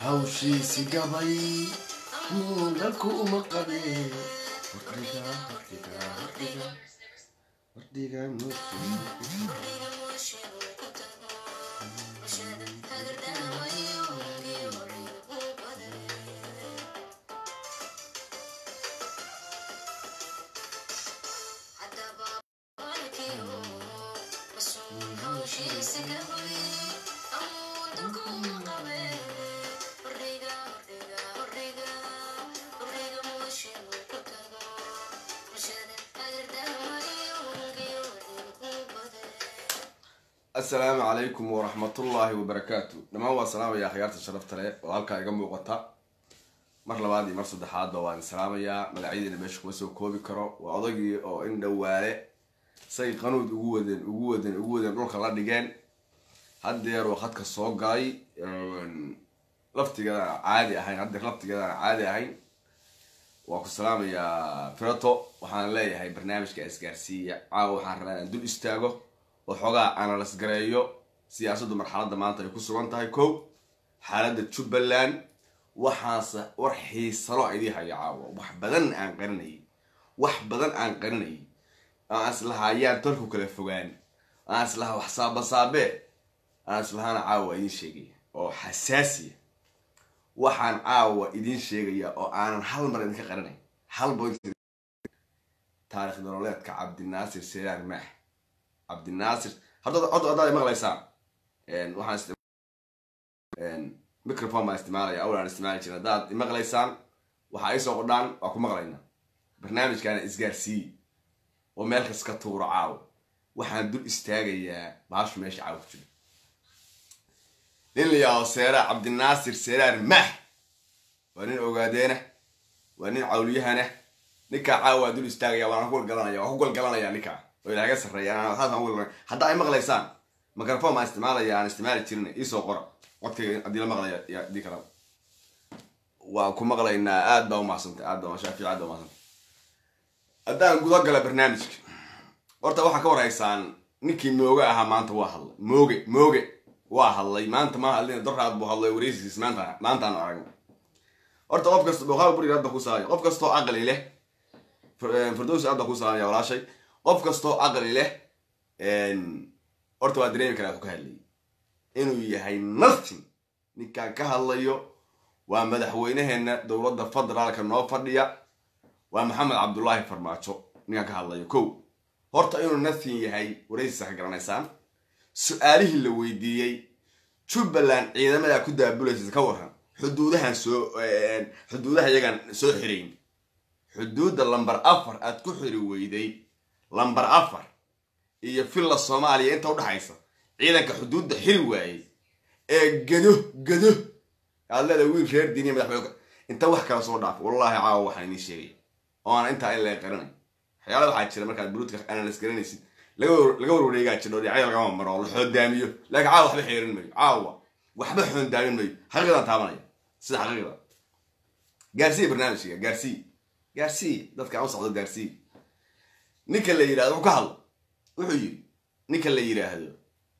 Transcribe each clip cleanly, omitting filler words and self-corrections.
hawshii si gabay muuqaalku uma qabeen wardiga السلام عليكم ورحمة الله وبركاته. لما هو السلام يا خيارة الشرف ترى وهالك يجمع وقتا مرة بعدي مرة صدحات بوان السلام يا ملعيد اللي مش كوسو كوبي كرو وأضجي أو إن دوالة سي قنود وجودن روح الله دجان حد يروح خدك الصوت جاي لفت كذا عادي هاي عندك لفت كذا عادي هاي وأكو السلام يا فرطو وحنلاقي هاي برنامج كأسكارسية أو حرنا دول استاجو وحوجا أنا لسجريو سياسة مرحلة ما أنت يكون سوون تايكو حالة تشوبلان وحاسة ورحي صراع دي هاي عاو وحبدن عن قرني أصلها عيان تركو كل فوقان أصلها وحساب صابه أصلها أنا عاو إدين شيء أو حساسية وحن عاو إدين شيء أو أنا حل مرة إنك قرني حل بوينت تاريخ دولات كعبد الناصر سيران مح عبد الناصر هذا مغليسان وحنا ميكروفون ما استعماله أول استعماله كنا ده مغليسان وحايسو قدام وأكو مغلينا برنامج كان إسقارسي ومالك سكتور عاو وحنا دول استاجية بعرف ماشي عاو كده لين يا سيرة عبد الناصر سيران مح ونين أوجادينه ونين عوليهنه نكا عاو دول استاجية وأنا أقول قلنا يا نكا وإذا جالس الرجال أنا هذا أقول حتى أي مغليسان ميكروفون ما استعماله يعني استعمال تيرني يسوق قرأ وقت أدي المغلي يا دي كلام وكم مغلي إن أدبا وما صنت أدبا ما شاف في أدبا ما صنت أدان نقول أقل برنامج ورت واحد كور إنسان نكى موجة ما أنت واحد موجة واحد ما أنت ما اللي ضر أدبا الله وريس ما أنت أنا أعرف ورت قف بخال بري أدبا كوساي قف قصته أقل له فردوس أدبا كوساي ولا شيء قف قصته أقل له إن ورت وادرين كلا كهلي إنه يهاي nothing نكان كهالليو ومدحوينهن دولة فضل كانوا فرديا ومحمد عبد الله فرماتشو نكان كهالليو كو هرت إنه nothing يهاي ورئيس حقرانيسان سؤاله اللي ويديي شو بلان إذا ما كده بوليس كورها حدودها يجان سو حرين حدود اللمبر أفر أتكحري ويدي لمبر أفر هي في الصومالية أنت وده حيصة عيدك حدود حلوة جدو قال لا وين خير الدنيا مدحوك أنت وحكي رسول ضعف والله عاو حنين شيء أنا أنت إلا قرني حياله واحد شيء مركز بلوتك أنا نسكرني سي لقوا رجعت شنو عيال قام مرة ولا حد داميو لك عاو حب حيرن مي عاو وحب حن دامين مي حقيقة تامنية سيد حقيقة جارسي برنامج جارسي ده كان صعود جارسي نيك اللي يراد وكهل وحيي نيك اللي يراد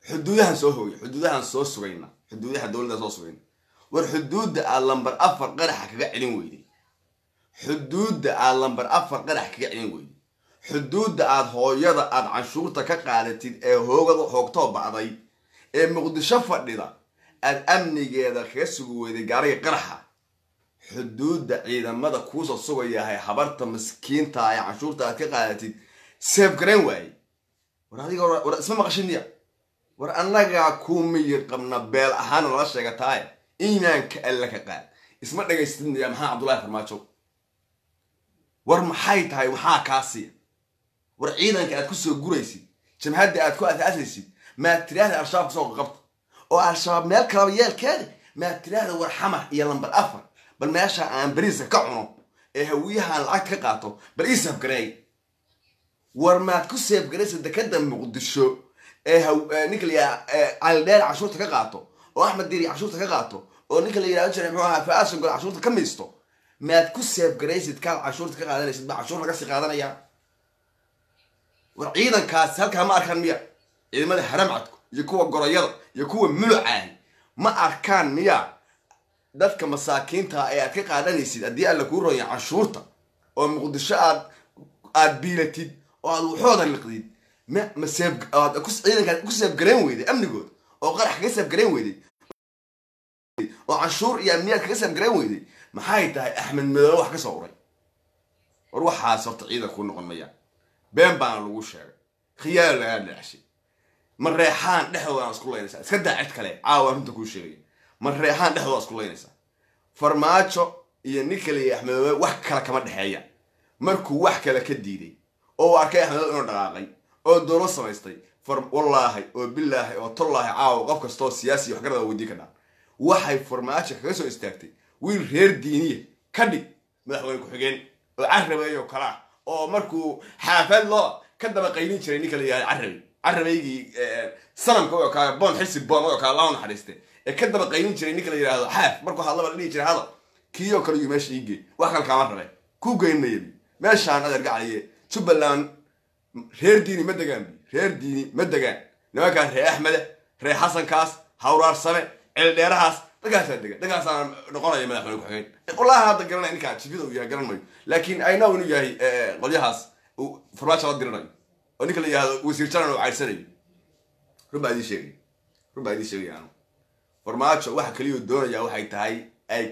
حدودها سوهوي حدودها سوسوينا حدودها دولة سوسوينا والحدود اللمبر أفر قرح كقعلين ويدي حدود اللمبر أفر قرح كقعلين ويدي حدود هويدا عن شرطة كقالتين هوقتها بعضي مقدشة فرديدا الأمن جيدا خسو ويدي قاري قرحة حدود إذا ماذا كوسا سويا هي حبرت مسكين تاعي عن شرطة كقالتين سيف جرين واي ورا اسمه مقشنية ورا أنا كومي قمنا بيل أهان الله شيء تاعي إيمانك إلك قال اسمه ده يستند يا محمد عبد الله فرماتشو ور محاي تاعي وحا كاسي ور عيدك أتكسر جوريسي كم هدي أتكو أساسي ما تراه الشباب سوق غبط أو الشباب مال كرابيال كذا ما تراه ور حمر يلا بالأفر بل ماشى عن بريز كعنو هويها العك قاطو بريز بقري ور ما تكسر بقريس الدكتور مقدشو نيكليا على دير عشورتك قاطو وأحمد ديري عشورتك قاطو ونيكليا يراجع معها فأسن قول عشورتك كميستو ما تكسر بقريس تكال عشورتك قاطو ليش تبع عشورتك قصي قاطنا يا ورعيدا كاس هلك ما أركان مياه إذا ما حرام عتكو يكون قريض يكون ملعان ما أركان مياه dadka masaakiinta ee aad ka qaadanaysid haddii alla kuu ronya canshuurta oo muqdisho aad biilatid oo aad waxooda liqdid ciidankaad ku seebgarayn weyday amnigood oo qarax kaga seebgarayn weyday oo canshuur iyo amniyaad kaga seebgarayn weyday maxay tahay axmed madoobe wax ka soo uray war waxaas horta ciidan kuu noqon mayaan been baana lagu sheegay khiyaal lagaa dhacashay mareexaan dhexdooda isku laynaysaa iska daa cid kale caawa runta kuu sheegaya mareexaan dhexdooda isku laynaysaa farmaajo iyo ninka leeyahay axmed madoobe wax kale kama dhexeeya markuu wax kale ka diiday oo arkay axmed madoobe inuu dhaqaaqay oo dowlad samaystay wallaahi oo billaahi oo tallaahi caawa qof kastoo siyaasi wax garada weydii ka dhaan waxay farmaajo kaga soo istaagtay wiil reer diiniya ka dhig madaxweyne ku-xigeen oo carabeeyo kala ah oo markuu xaafad loo ka daba qaylin jiray ninka la yidhahdo carabeygii sanamka u ekaa boon xisi boon u ekaa laa naxariiste ee ka daba qaylin jiray ninka la yidhahdo xaaf markuu hadlaba la dhihi jiray hadal kiiyoo kale iyuu meesha iigey wax kale kaama rabe ku geyn mayabi meeshaan adeer gacaliye jubbaland reer diini ma degaan reer diini ma degaan nimankaan reer axmede reer xasankaas hawraarsame ceeldheerahaas dadkaasaa degan dadkaasaa noqonaya madaxweyne ku-xigeen wallaahi hadda garanaya ninkaa jifida uu yahay garan mayo laakiin I know inuu yahay qolyahaas farmaajo la diranayo oo ninka la yidhahdo wasiir janan oo caydsanayo run baa idii sheegaya anu farmaajo waxa kaliya doonaya waxay tahay ay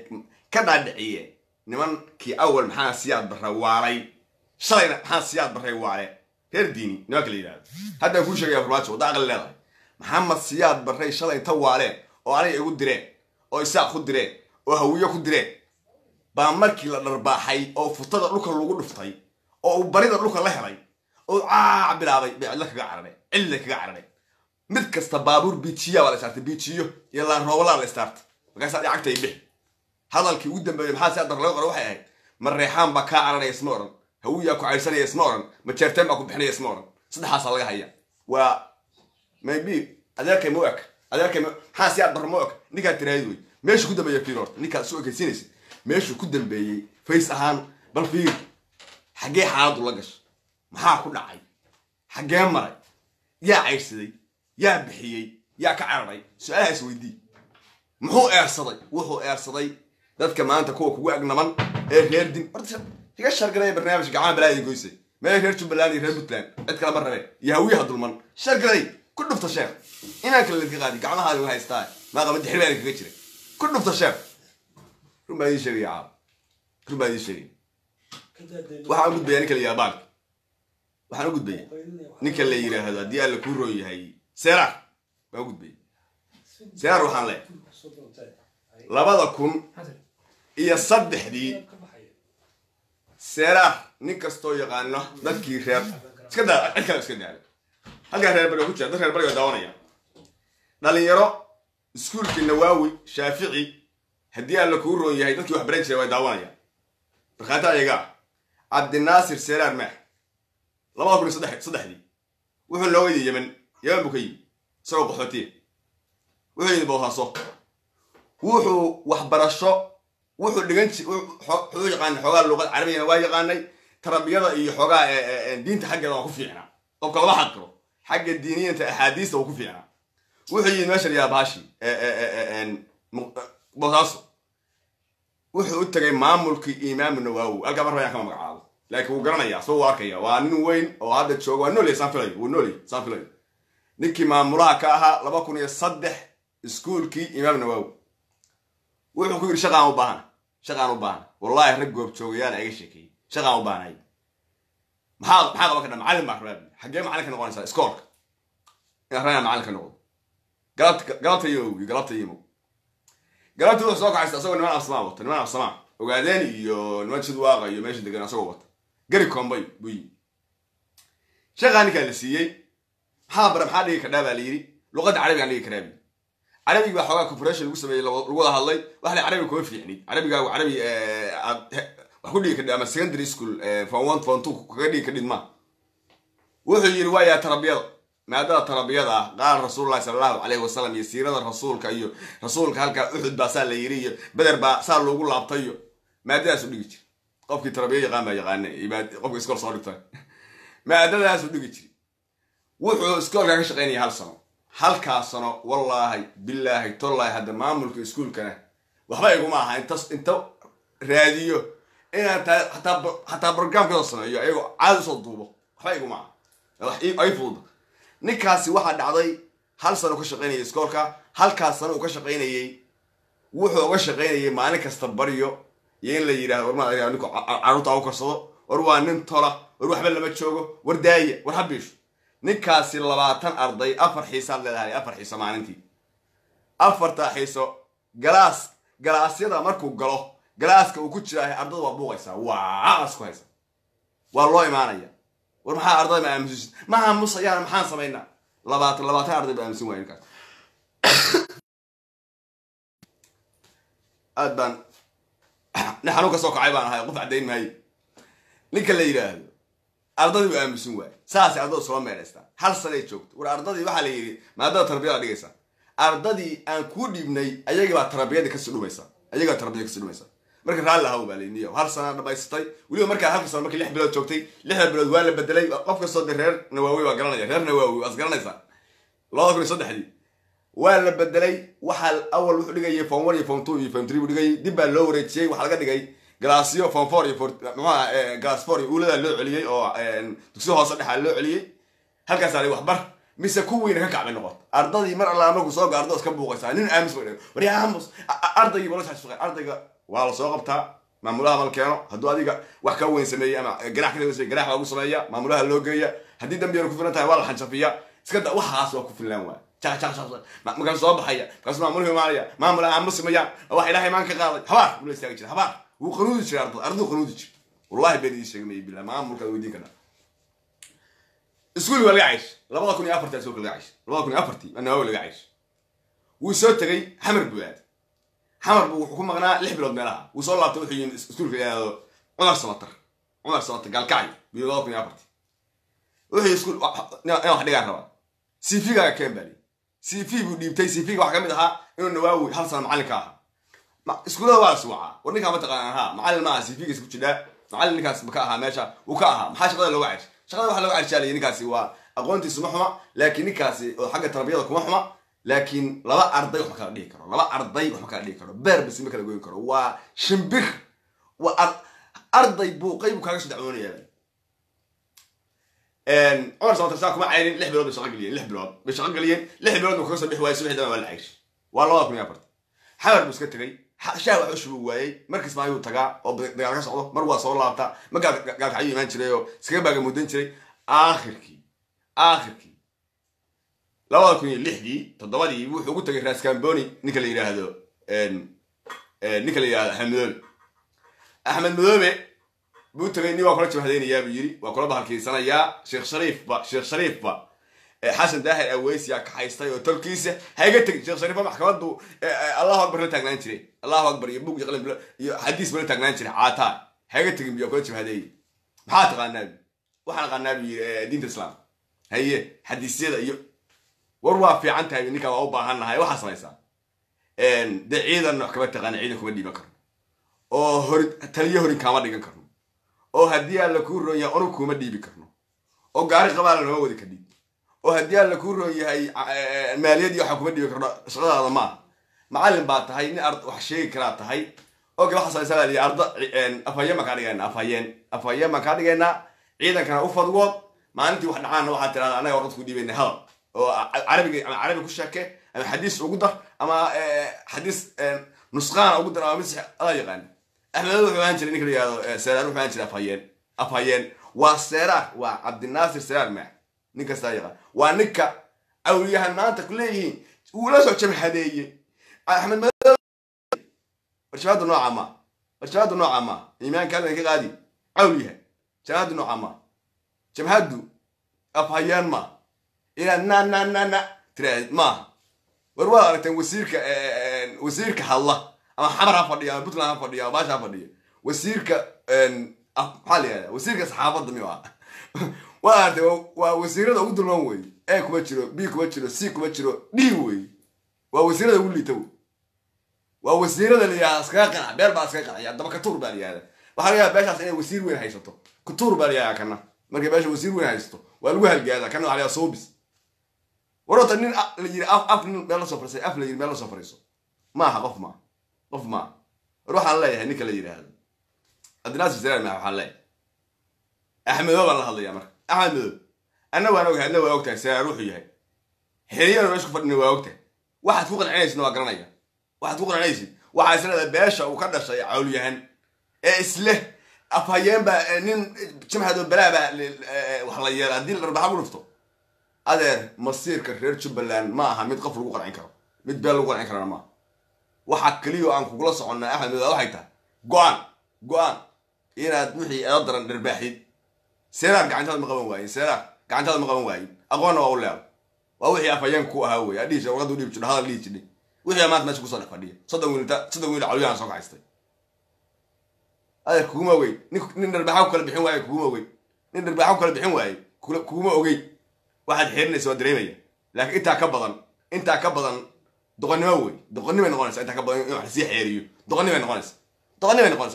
ka dhaadhiciyeen nimankii awal maxaa siyaad barra waalay shalayna maxaa siyaad barray waale reer diini nimanka la yidhahdo haddaan kuu sheegaya farmaajo wadda aqli leedahay maxamed siyaad barray shalay inta waaleen oo aniga igu direen oo isaaq ku direen oo hawiyo ku direen baa markii la dharbaaxay oo futada dhulka lagu dhuftay oo uu barida dhulka la helay oo bilaabay bay cidla kaga carareen mid kasta baabuur biijiya waa la saartay biijiyo iyo laan roobala la istaartay markaasaa dhacagtay bix hadalkii ugu dambeeyay maxaa siyaad bar laga qoro waxay ahayd mareexaan baa kaa cararaya isma oran hawiyaa ku caydsanaya isma oran majeerteen baa ku bixinaya isma oran saddexaasaa laga haya waa maybe adeerkay ma eka maxaa siyaad bar ma eka ninkaan tiraahid wey meeshu ku dambeeya fiir horta ninkaad soo ekaysiinaysa meeshuu ku dambeeyey fays ahaan bal fiir xaggee xaaladu la gashay maxaa ku dhacay xaggee maray yaa caydsaday yaa bixiyey yaa ka cararay su-aalahaas weydii muxuu eersaday wuxuu eersaday dadka maanta kuwa kugu agnaman ee reer din horta iga shargaraya barnaamijka gacmaha balaaday goysay meel reer jubbaland iyo reer puntland cid kale ma rabeen iyo hawiyaha dulman shargaray ku dhufta sheer inaan kale ladka qaadi gacmahaadi wa haystaa maaqaba dixirbaana kaga jiray ku dhufta sheer run baa idin sheegaya caab run baa idin sheegaya waxaan u gudbaya ninka la yidhahdo baalka waxaan u gudbaya ninka la yidhaahdo haddii alla kuu roon yahay seeraar baan u gudbaya seeraar waxaan leehay 2003 seeraar nin kastoo yaqaano dadkii reer iska daa cid kale iska daalo halkaa reer bariga ku jira dad reer bariga daawanaya dhalinyaro iskuulkii nawaawi shaafici haddii alla kuu roon yahay dadkii wax baran jiray way daawanayaan markhaati ayaga cabdinaasir seeraar maax 2003 wuxuu loo weydiiyey yemen buu ka yimi isagoo qaxootiya wuxuu yidhi boosaaso wuxuu waxbarasho wuxuu dhigan wuxuu yaqaanay xoogaa luuqad carabiyana waa yaqaanay tarbiyada iyo xoogaa diinta xaggeeda waa ku fiicnaa qofka lama xad karo xagga diiniyanta axaadiista waa ku fiicnaa wuxuu yidhi meesha yaa baashi boosaaso wuxuu u tagay maamulkii imaamu nawaawi halkaa mar bayaan kama magacaabo laakiin wuu garanayaa soo arkaya waa nin weyn oo hadda jooga waa nooley saan filayo ninkii maamulaha ka ahaa 2003 iskuulkii imaam nawaawi wuxuu ku yidhi shaqaan u baahan wallaahi rag goob joogayaal iga sheekeeyey shaqaan u baahanay maxaa qaba ka dha macallin baa rabaa xaggee macallin ka noqonaysaa iskoolka inaan rabaa macallin ka noqdo galabta yimo galabta wuxuu soo kacaysta asagoo niman afsamaa ogaadeen iyo niman jidwaaqa iyo meesha degan asagoo wata gari kombay buu yimi shaqaa ninkaa la siiyey maxaa dhigi kadhaa baa la yidhi luqadda carabigaan dhigi karaa عربي بقى حوالي كوبريشن اللي قصة الوضع هالله واحد عربي كوي في يعني عربي قالوا عربي أقول لي كده أما سكندري سكول فوان فانتو كذي كده ما وهي رواية تربية ما ده تربية قال رسول الله صلى الله عليه وسلم يسير هذا الرسول كأيو رسول كهلك أحد بسال ليري بدر بسال له يقول عبطيه ما ده سوديك قف تربية يغني يبقى قف يسكر صارت ما ده سوديك وهو سكول كان شغالين هالسنة halkaasano wallaahi billaahi tollaahi hadda maamulka iskuulkana waxba iguma aha inta raadiyo inaan xataa barnaamijkooda sameeyo ayagoo caadi soo duubo waxba iguma aha ay fudud ninkaasi waxaa dhacday hal sano ka shaqaynayay iskoolka halkaas sano uu ka shaqaynayay wuxuu uga shaqaynayay maalin kasta baryo iyo in la yidhahdo war ma ninku carruurta u karsado war waa nin tola war waxba lama joogo war daaya war habiisho ninkaasi 20 arday 4 xiisaad leedahay 4 xiiso maalintii 4 xiiso galaasyada markuu galo galaaska uu ku jiraa ardada waa buuqaysaa waa asku haysa waa loo imaanaya war maxaa arday ma aamusin ma aamusayaan maxaan sameynaa 20 arday ba aamusin waayeen kaas aadban naxanu ka soo kacay baan ahay qof cadeyn maayo ninka la yiraahdo ardadii waa aamusin waay saas ardada soo meereystaan hal sanay joogto war ardadii waxa la yiri maadada tarbiyada dhigaysa ardadii aan ku dhibnay ayaga baa tarbiyada ka sudhumaysa marka raal la hawba leeniyo hal sana dhabaystay waliba marka hal sana marka 6 bilood joogtay 6 bilood waa la bedelay qofka soo reer nawaawi waa garanaya reer nawaawi as garanaysa 2003 waa la bedelay waxa awal wuxuu dhigay form 1 iyo form 2 iyo form 3 dhigay dib baa loo wareejiyay waxa laga dhigay glaasyo form 4 iyo glass 4 ulada loo celiyay oo dugsiga hoose dhaxa loo celiyay halkaas ay wax bar mise ku weyn ka kacbay noqot ardadii mar alla markuu soo gaardo iska buuqaysa nin aamus war yaa aamus ardayga wala shaqo ardayga waa la soo qabtaa maamulaha malkeeno hadduu adiga wax ka weyn sameeyay ama garax ka weyn garax lagu sameeyaa maamulaha loo geeya haddii dambiga ku filan tahay waa la xanjafiya iska da waxaas waa ku filan waa ma kan soo baxaya kaas maamuluhu maamulaha aamus sameeyaa wax ilaahay maan ka qaaday habaar wala istaagi jira habaar wuu qanuudi jiray ardadu qanuudi jiray wallahi been sheegmay bilaa maamulka weydiin kana iskuul wala عايش 2004 soo kala عايش 2004 ana wala عايش wuu soo tagay xamar buuad xamar buu wuxuu ku maqnaa 6 bilood meelaha wuu soo laabtay wuxuu yimid iskuulka yaado Umar Samatar galkacay bii 2004 wuxuu iskuul wax dhigaa raba CV ga Kembali CV buu dhiibtay CV ga wax kamid ahaa inuu nawaawi hal sano macallinka ahaa iskuulada waa suuca warninka ma taqaan ahaa macallin ma CV ga isku jira macallinkaas ma ka ahaa meesha uu ka ahaa maxaa shaqada loo عايش shaqada waxa lagu arjaalay ninkaasi waa aqoontiisu ma xuma laakiin ninkaasi oo xagga tarbiyada kuma xuma laakiin laba arday wax kala dhigi karo beer bas ma kala goyn karo waa shimbir waa arday buuqay buu kaaga soo dacwoonaya Umar Samatar kuma caylin 6 bilood shaqo galiyeen 6 bilood ku soo bixi waayay subaxdii waa la عايش waa 2004 xawar buu iska tagay shaaw wax u waayay markii Ismaaciil tagaa oo dagaal ka socdo mar waa soo laabta ma gaal ka iman jiray oo iska baaga mudan jiray aakhirkii 2006 todobadii wuxuu ugu tagay Raas Kamboni ninka la yiraahdo Ahmed Madoobe buu tagay ni waa kula jabhadeenaya buu yiri waa kula bahalkiisanaya Sheekh Shariif حسن داهر أويس يا كحيستي وتركيسة هيجي تك شيخ شريف محكمة دو الله أكبر لا تجنان شري الله أكبر يبوك يقلب حديث بلا تجنان شري عاتا هيجي تك بيأكل شيء هذي محات غنابي وحنا غنابي دين الإسلام هي حديث هذا وروى في عنتها إنك أو بعهنا هاي وحصل يسا ده عيدا محكمة تغنى عيدكم بدي بكر أو هرد تليه هرد كمان دي كرنو أو هدية لكور يا أنوكم بدي بكرنو أو قاري قبل هو ودي كدي oo hadii la ku rooyahay maaliyadii waxa kuma dhibi karno shaqadaada ma macallin baa tahay in ard wax sheegi kara tahay oo waxa saysan li arda afayema ka dhigayna ciidankana u fadwood maalintii wax dhacaan waxa tiraada anaga warqad ku dhiibay hal oo arabiga ku sheeke ama xadiis ugu dar ama xadiis nusqaan ugu dar ama mid ala yaqaan ahmed wuxuu aan jiray ninka yiraahdo seerar wuxuu aan jiray afayeen waa seerar waa Cabdinaasir seerar ma ninka saayiqa waa ninka awliyahan maanta kuleeyihiin uu la soo jabhadeeyay Ahmed warshadu nooca ma iimaanka ka qaadi awliyaha jabhadu nooca ma jabhadu afhayaan ma ila na tiraad ma warwaa aragtan wasiirka halla ama xamara fadhiya Puntland fadhiya baasha fadhiya wasiirka xaliya wasiirka saxaafadda miyaa waa wasiirada ugu dulman way ee kuma jiro b kuma jiro c kuma jiro d way waa wasiirada ugu liito waa wasiirada liyaa iska qana beel baa iska qana daba ka tuur baa liyaa waxa laga beeshaas inay wasiir weyn haysato ku tuur baa liyaa kana markay beesha wasiir weyn haysato waa lagu halgaada kana عليها soobis warota nin la yiri af nin meel soo farsay af la yiri meel soo fariiso ma aha qof ma qof ma روح الله يا هنيك اللي يرى هذا الناس يزرع مع الله أحمد الله الله يا مر أحمد أنا وأنا وقتها سأروح ياهي حاليا أنا بشوف إنه وقتها واحد فوق العيش إنه أقرنيا واحد فوق العيش واحد سنة باشا وكذا شيء عوليهن إسله أفهيم بقى نين كم هذا بلا بقى وحلايا الدين الأربعة ونفطو هذا مصير كرير شبلان ما هم يتقفل وقر عن كرام متبال وقر عن كرام ما وحكليو عن كقولص عنا أحد من واحدة قوان إنا نوحي أقدر نربحي سيرار قاعد هذا مقام واين سيرار قاعد هذا مقام واين أقوانا وأولاد ووحي أفهيم كو هاوي أديش وغدو لي بتشد هذا اللي تشدي وحي ما تمشي كوصل فديه صدقوا عليا صاق عستي هذا كوما وين نربحوا كل بحين واي كوما وين نربحوا كل بحين واي كوما وين واحد حيرني سوى دريمية لكن أنت كبضن دقني من غنس أنت كبضن حسي حيريو دقني من غنس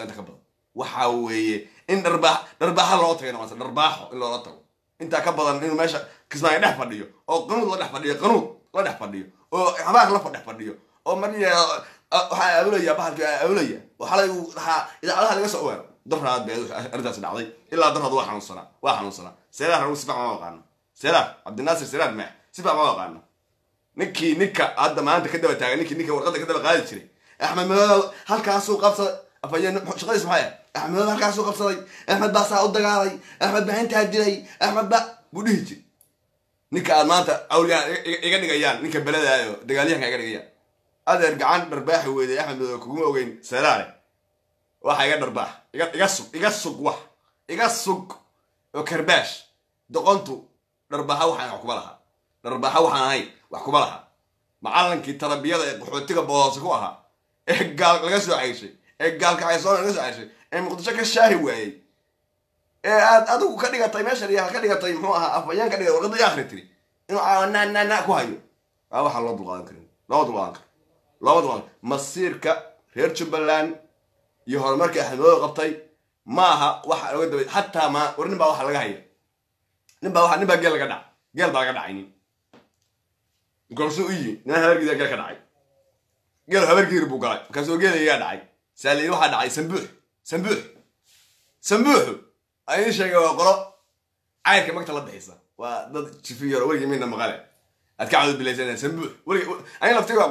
أنت كبضن وحاوي إن نربح الوطن غنس نربحه إلا وطن أنت كبضن إنه ماشى كسمع نحفر ديو أو قنوط لا نحفر ديو قنوط لا نحفر ديو أو حماق لا نحفر ديو أو مريء أولية بحال أولية وحلا إذا على هذا سؤال ضرها بيد أردت العضي إلا ضرها واحد صنع سلاح روس سبع ما وقعنا سلاح عبد الناصر سلاح مع سبع ما وقعنا نكا هذا ما أنت كده بتاعي نكا ورقة كده بقالي شري أحمد هل كاسو قبصة أفيان شغال اسمه حياة أحمد هل كاسو قبصة أحمد بس أود قاري أحمد بعين تهدي أحمد بقى بديهتي نكا ما أنت أولياء يجني جيان نكا بلد أيوه دجاليها كيجني جيان هذا يرجعان درباح ويدي أحمد كوما وين سلالة واحد يقدر درباح يقصق وكرباش دقنتو درباحه وحنا حكوملها درباحه وحنا هاي وحكوملها معلنكي تربية وحوتيك بواسكوها قال لقسوا عايشي قال كعيسون لقسوا عايشي مقدشك الشاهي وعي أدو كديك طيب ماشي يا كديك طيب هو أفيان كديك ورقد يا أخرتي إنه نا كوهايو أو حلا ضلعان كريم لا ضلعان مصيرك هير شبلان يهور مركي أحد قبطي maaha waxa laga dabay hatta ma warin baa waxa laga hayo ninba geel laga dhac geel baa laga dhacayni goorso iyi nin habarkiisa geel ka dhacay geel habarkiisa buu galay kaasoo geel iga dhacay saaliin waxa dhacay sambuux ay sheegay waa qoro cayrka magta la bixisa waa dad jifiyo wariga minna maqale ad ka cawd bilaysan sambuux wariga ay laftiga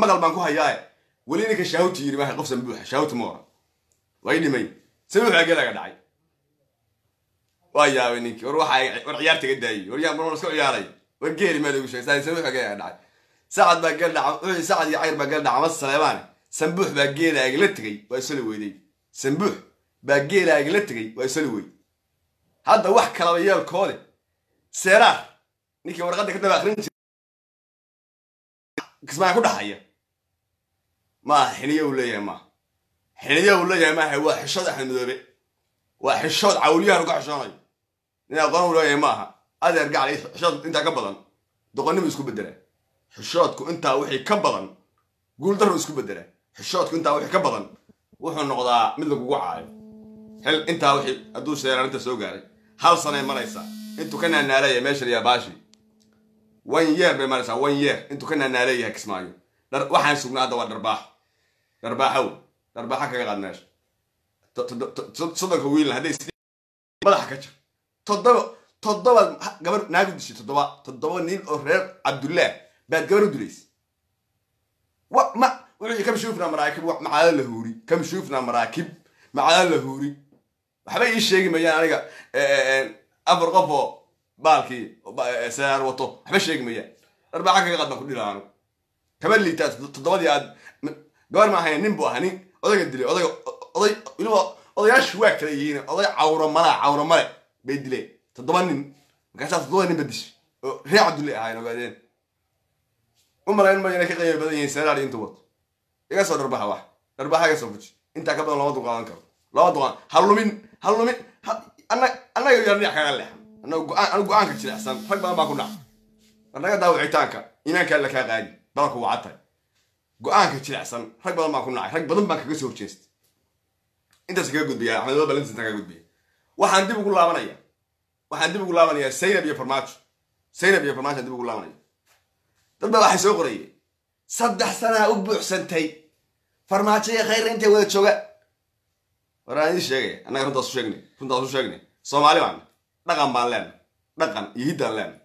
maqal baan ku hayaa wali ninka shaawti yiri ma qof sambuux shaawti moora way dhimay سموح عقلك داعي ويا وينك وروح عيارتك الداي وريا مرور سوق عياري وقيري ما له شيء سموح عقلك داعي سعد بقال دعم سعد يعير بقال دعم السليمان سموح بقيل عقلتك ويسلوي دي سموح بقيل عقلتك ويسلوي هذا واحد كلامية الكولي سيرار نيكي ورقتك كده باخرين كسمع كل حاجة ما حنيه ولا يا ما حنيه ولا يا ما هو حشود احنا مدوبي وحشود عوليها رقع شاني ina qoon weeye maaha adeer gacal xishood inta ka badan doqonnimo isku bedela xishoodku inta wixii ka badan guul daro isku bedela xishoodku inta wixii ka badan wuxuu noqdaa mid lagu caayo hal inta wixii aduu sheeranta soo gaaray hal sano maraysa intuu kana naalay meesha ya baashi 1 year bay maraysa 1 year intuu kana naalay kismaayo waxaan sugnaada waa darbaaxa kaga qaadnaash sodanka wiil haday madax ka jir toddoba gabar naagu dishay toddoba nin oo reer Cabdullah baad gabar u dilays ma wuxuu kam shufna maraakib macaal lahuri kam shufna maraakib macaal lahuri waxba ii sheegi mayaan aniga afar qofo baalkii saar wato waxba sheegi mayaan darbaaxa kaga qaadna ku dhilaano kaban liitaas toddobadii aad gabar ma ahayn nin buu ahaa nin odayga dilay odayaashu waa kala yihiin oday cawro male bay dileen toddoba nin markaasaa toddoba nin badish oo reer Cabdulle ahaayeen ogaadeen umarayn ma inay ka qayb badan yihiin sanaad inta wad iga soo darbaaxa iga soo fuji inta ka badan laba duqaan karo laba duqaan halumin annaga yarniya kaga leex annaga go'aanka jilicsan rag badan baa ku dhac annaga daawicitaanka iimaanka la ka qaadi balku wacatay go'aanka jilicsan rag badan baa ku nacay rag badan baa kaga soo horjeestay intaas kaga gudbiya Axmed Balantin kaga gudbiya waxaan dib ugu laabanayaa Saynab iyo Farmaajo dib ugu laabanaya dad baa waxay soo qorayeen 3 sano u buuxsantay farmaajo iyo khayr intay wada joogaan waraan idin sheegay annaga runtaas u sheegnay soomaali baan dhaqan baan leenahay dhaqan iyo hiddaan leenahay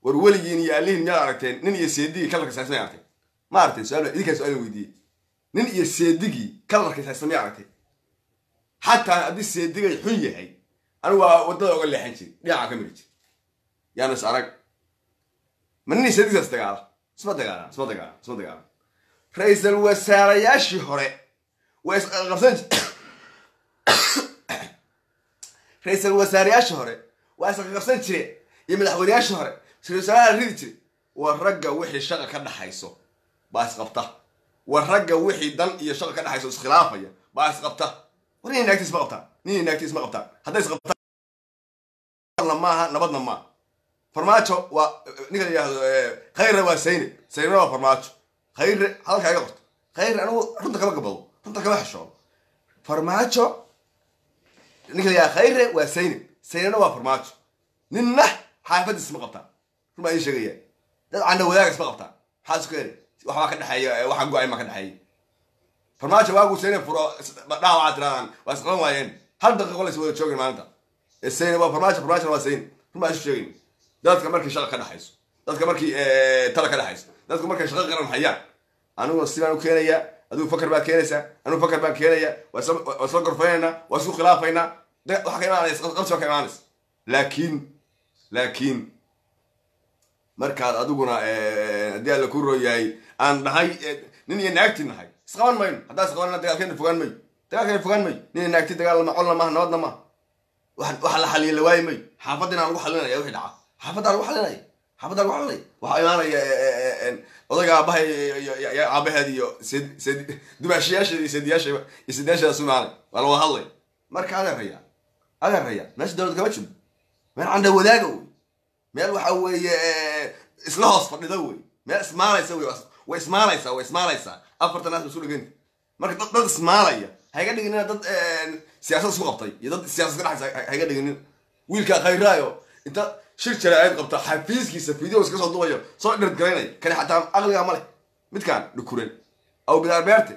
war weligiin iyo alihin miyaad aragteen nin iyo seedigii kalarka saysmay aragteen ma aragteen idinkaa su-aal weydiiyey nin iyo seedigii kalarka saysmay aragteen xataa haddii seedigay xun yahay anigu waa waddada oga leexan jiri dhinaca ka miri jiri yaanu is arag ma nin iyo seedigiisaas dagaala isma dagaala ra-iisul wasaarayaashii hore waa isqabsan ra-iisul wasaarayaashii hore waa isqabsan jireen iyo madaxweynayaashii hore ra-isul wasaaraha ridi jire war ragga wixii shaqa ka dhaxayso baa isqabta war ragga wixii dan iyo shaqa ka dhaxayso iskhilaafaya baa isqabta war nin naagtiis ma qabtaan hadday isqabtaan maaha nabadna maaha farmaajo waa ninka la yidhaahdo khayre waa saynina waa farmaajo khayre hadalkaa iga qorto khayre anigu runta kama gabado runta kama xishoodo farmaajo ninka la yidhahdo khayre waa saynina waa farmaajo ninna xaafadiis ma qabtaan run baa ii sheegaya dad candha wadaagas ma qabtaan maxaa isku heri waxbaa ka dhexeeya waxa go-ay ma ka dhexeeya farmaajo waagu sayne furo dhaawaca tiraadaan waa isqaban waayeen hal daqiiqo la is wada joogin maalinta sayne waa farmaajona waa sayne run baa isu sheegayn dadka markii shaqa ka dhaxayso dadka markii tala ka dhaxayso dadku markay shaqa qaran hayaan aniguna sidaan u keenayaa adigu fakar baad keenaysaa anigu fakar baan keenaya waa isla gorfaynaynaa waa isku khilaafaynaa waxa ka imaanaysa qabsi baa ka imaanaysa laakiin markaad adiguna haddii alla ku rooyahay aan dhahay nin iyo naagti nahay isqaban mayno haddaa isqabanna dagaalkeena fogaan mayo nin iyo naagti dagaal colna maaha nabadna maaha waxa la xaliya la waayi mayo xaafadina aan lagu xalinaya wixii dhaca xaafaddaa lagu xalinaya waxaa imaanaya odayga aabaha aabaheed iyo dumaashiyaasheeda iyo seediyaasheeda su imaanay waa la wada hadlay marka adeeraya meesha dowlad kama jirto meel candha wadaaga wey meel waxa weeye isla hoos fadhida wey meel ismaalaysa wey way ismaalaysaa afartan naas isu dheganta marka dad ismaalaya hayga dhiginina dad siyaasad isku qabtay iyo dad siyaasad ka dhaxaysa hayga dhiginina wiilka khayraayo inta shir jaraa'id qabta xafiiskiisa video iska soo dubayo soo dhirgaraynay kani xataa aqliga ma leh midkaan dhukuren aw bidaar beerte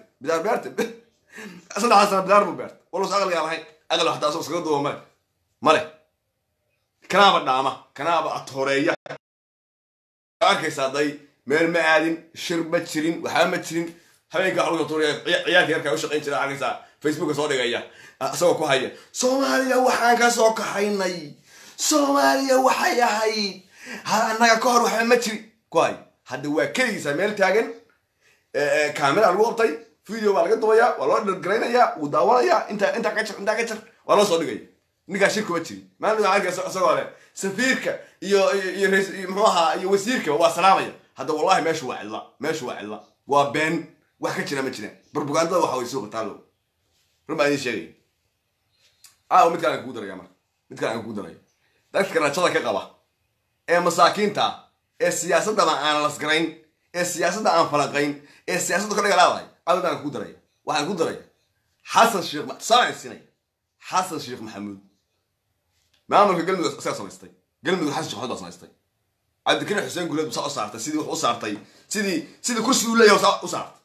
saddex sana bidaar buu beerta walus aqliga lahayn aqli xataa soo iskaga duba male kanaaba atooreeya arkaysaa day meel ma aadin shir ma jirin waxaa ma jirin habeenka waxa uu ciyaarka yarka u shaqayn jira arkaysaa facebooka soo dhigaya asagoo ku haya Soomaaliya waxaan ka soo kaxaynay Soomaaliya waxay ahayd annaga ka hor waxba ma jirin ku hay hadda waa kaligiisa meel taagan kaamera lagu qabtay video baa laga duubaya waa loo dhirgaraynaya uu daawanaya inta ka jir waa loo soo dhigay ninka shir kuma jirin maalinta arkaysa asagoo leh safiirka iyo muxuu ahaa iyo wasiirka waa salaamaya hadda wallahi meeshu waa cilla waa been wax ka jira ma jiraan propaganda waxa way soo qataalo ruma ay sheegay midkaan ku daraya marka midkaan ku daraya dadka rajada ka qaba ee masaakiinta ee siyaasadda aan la asgarayn ee siyaasadda aan falaqayn ee siyaasadda ka dhigalaadahay adaan ku daraya waxaan ku daraya xasan sheekh maxamuud maamulka galmudug asaga samaystay galmudug xasan sheekh maxamuud samaystay cabdikariim xuseen guuleed u saartay sidii wax u saartay sidii kursi uu leeyahay u saartay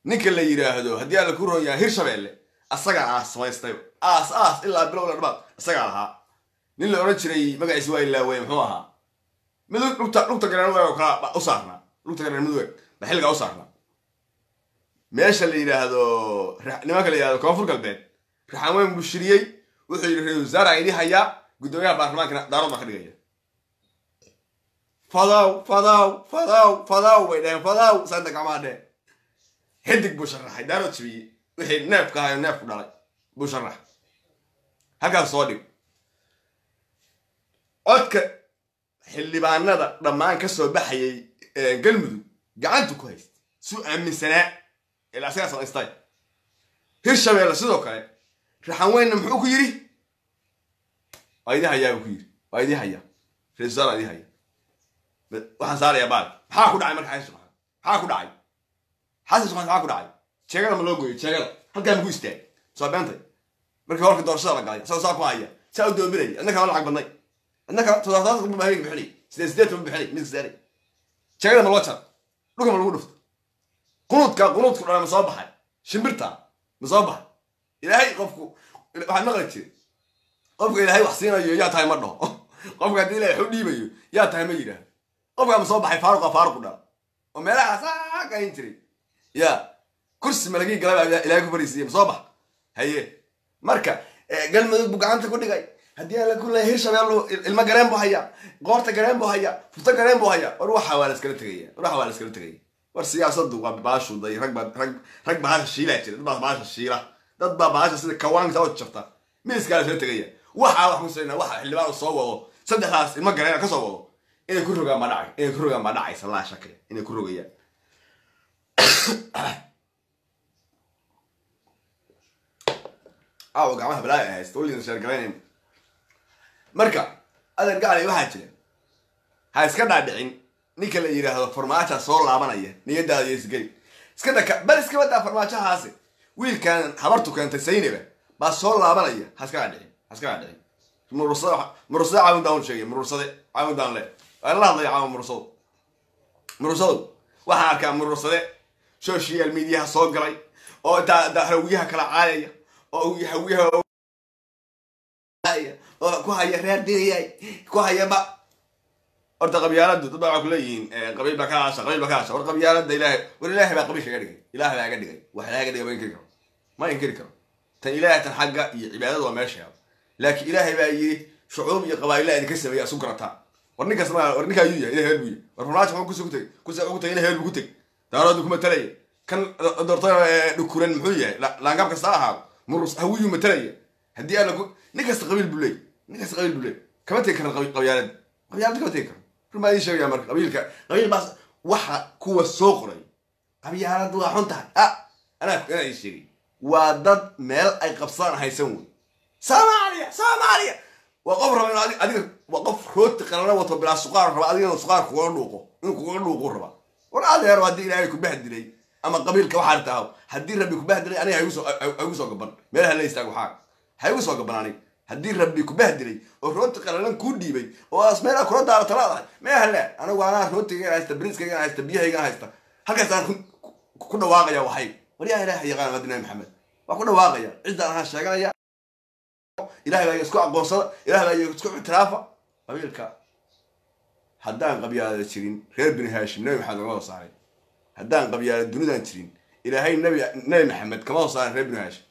ninka la yiraahdo haddii aan la ku roon yahay Hirshabeelle asaga samaystay ilaa bilow la dhabaad asaga lahaa nin la oran jiray magaciisa waa ilaa way muxuu ahaa midug lugta garan waa kala u saarnaa lugta garan midug xilliga u saarnaa meesha la yiraahdo nimanka la yiraahdo koonfur galbeed raxaweyn bushiriyay wuxuu yiri ra'iisul wasaare idii haya gudoomiyaha baarlamaanka daarada ka dhigaya fadaw way dheen fadaw sanda kamaade xidig buu sharaxay daaro tibi wixii neefka ahaa neefku dhalay buu sharax halkaas soo dhig codka xildhibaanada dhammaan ka soo baxayay galmudug gacanta ku haysta suu aaminsanaa ilaa asagaa samaystay Hirshabeelle sidoo kale raxaweynna muxuu ku yiri waa idii hayaa buu ku yiri waa idii hayaa ra'iisul wasaare idii hayaa waxaan saaraya baal maxaa ku dhacay marka xasan sheekh maxaa ku dhacay jeegada ma loo gooyo jeegada halkaa ma ku istaag soo beentay markii horka doorashada la galay saa ku haya saa u doobinay annaka lacag badnay annaka toddobaad ma baahin bixinay sideed ma bixinay mid saari jeegada ma loo jar dhulka ma lagu dhufto قنوت كنا مصابحة شمبرتا مصابحة إلهي قفكو waxaan maqli jiray qofka ilaahay wax siinayo yaa tahay ma dhaho qofka hadii ilaahay xudii bayo yaa tahay ma yiraahdo qofka ma soo baxay faaruq dhala oo meelaha saaqa intii yaa kursi malagi galay ilaahay ku fariisiyay ma soo bax haye marka galmudug gacanta ku dhigay hadii aan la kulay hir shabeello ilma gareen buu haya qoorta gareen buu haya furta gareen buu haya waxa waa la iskala tagay war siyaasadu waa baashu day rag baa shiila jiray dad baa shiila dad baa baasha sida kawaanka oo jirta miiska la tagaya waxa wax musayna waxa xildhibaan soo wado saddexdaas ilma gareen ka soo wado inay ku rogaan ma dhacay salaa shakay inay ku rogayaan aw gacmaha balaa ay haysto waliin shar gareen marka adeer gacay waxa jira ha iska dhaadhicin ninka la yiraahdo farmaajo soo laabanaya niyadaada isgay iska daka bal iska wada farmaajahaasi wiilkan habartu keentay Saynaba ba soo laabanaya ha iska dhaadhicin مرصد عاون داون شيء مرصد عاون داون له الله ضيع عاون مرصد waxa ka مرصد social media soo galay oo dahrawiyaha kala caayaya oo hawiyaha oo ku haya reer diriyay ku haya ba orda qabyaaladu dad baa ku leeyihiin qabiil ba ka aasha war qabyaalada ilaahay ba qabiil kaga dhigay ilaahay baa ga dhigay waxa laga dhigay ma inkiri karo tan ilaahay tan xagga iyo cibaadada waa meesha لكن إلهي بقى شعوب يقبائل إذا كسر يا سكرتها ورنيك اسمها ورنيك أيوة إلهي هلبي ورفرناش ما كسر إلهي هلبي تارادكم متلي كان درطنا دكورين محوية لا نجاب كساها مرس هوي متلي هدي أنا نكس قبيل بلي كم تكر قبيلات كم تكر ما يشوي يا مرك قبيل بس وح كوا الصقري قبيلات وحنتها أنا يشتري وضد مال أي قبصان هيسوون سامعليا وقف ربنا أديك وقف روت قرنا وطبلا سقار أديك سقار كوارلوقو ربا ورا هذا ودي إلى يكون بهدلي أما قبيل كوحرتها هدي ربي كبهدلي أنا هيوسو قبل ما له يستاقو حاجة هيوسو قبل أنا هدي ربي كبهدلي وروت قرنا كودي بي واسمعنا كرد على طلعة ما هلا أنا وانا روت كذا هيستبريز كذا هيستبيها كذا هيست هكذا صار كنا واقعيا وحي وليه إلهي يا مدينة محمد وكنا واقعيا إذا أنا شغال إلهي بقى يسكع قصة إلهي بقى يسكع ترافع قبيلك هدان قبيلة تشرين غير بن هاشم نبي محمد كما صار هدان قبيلة دنيا تشرين إلهي النبي محمد كما صار غير بن هاشم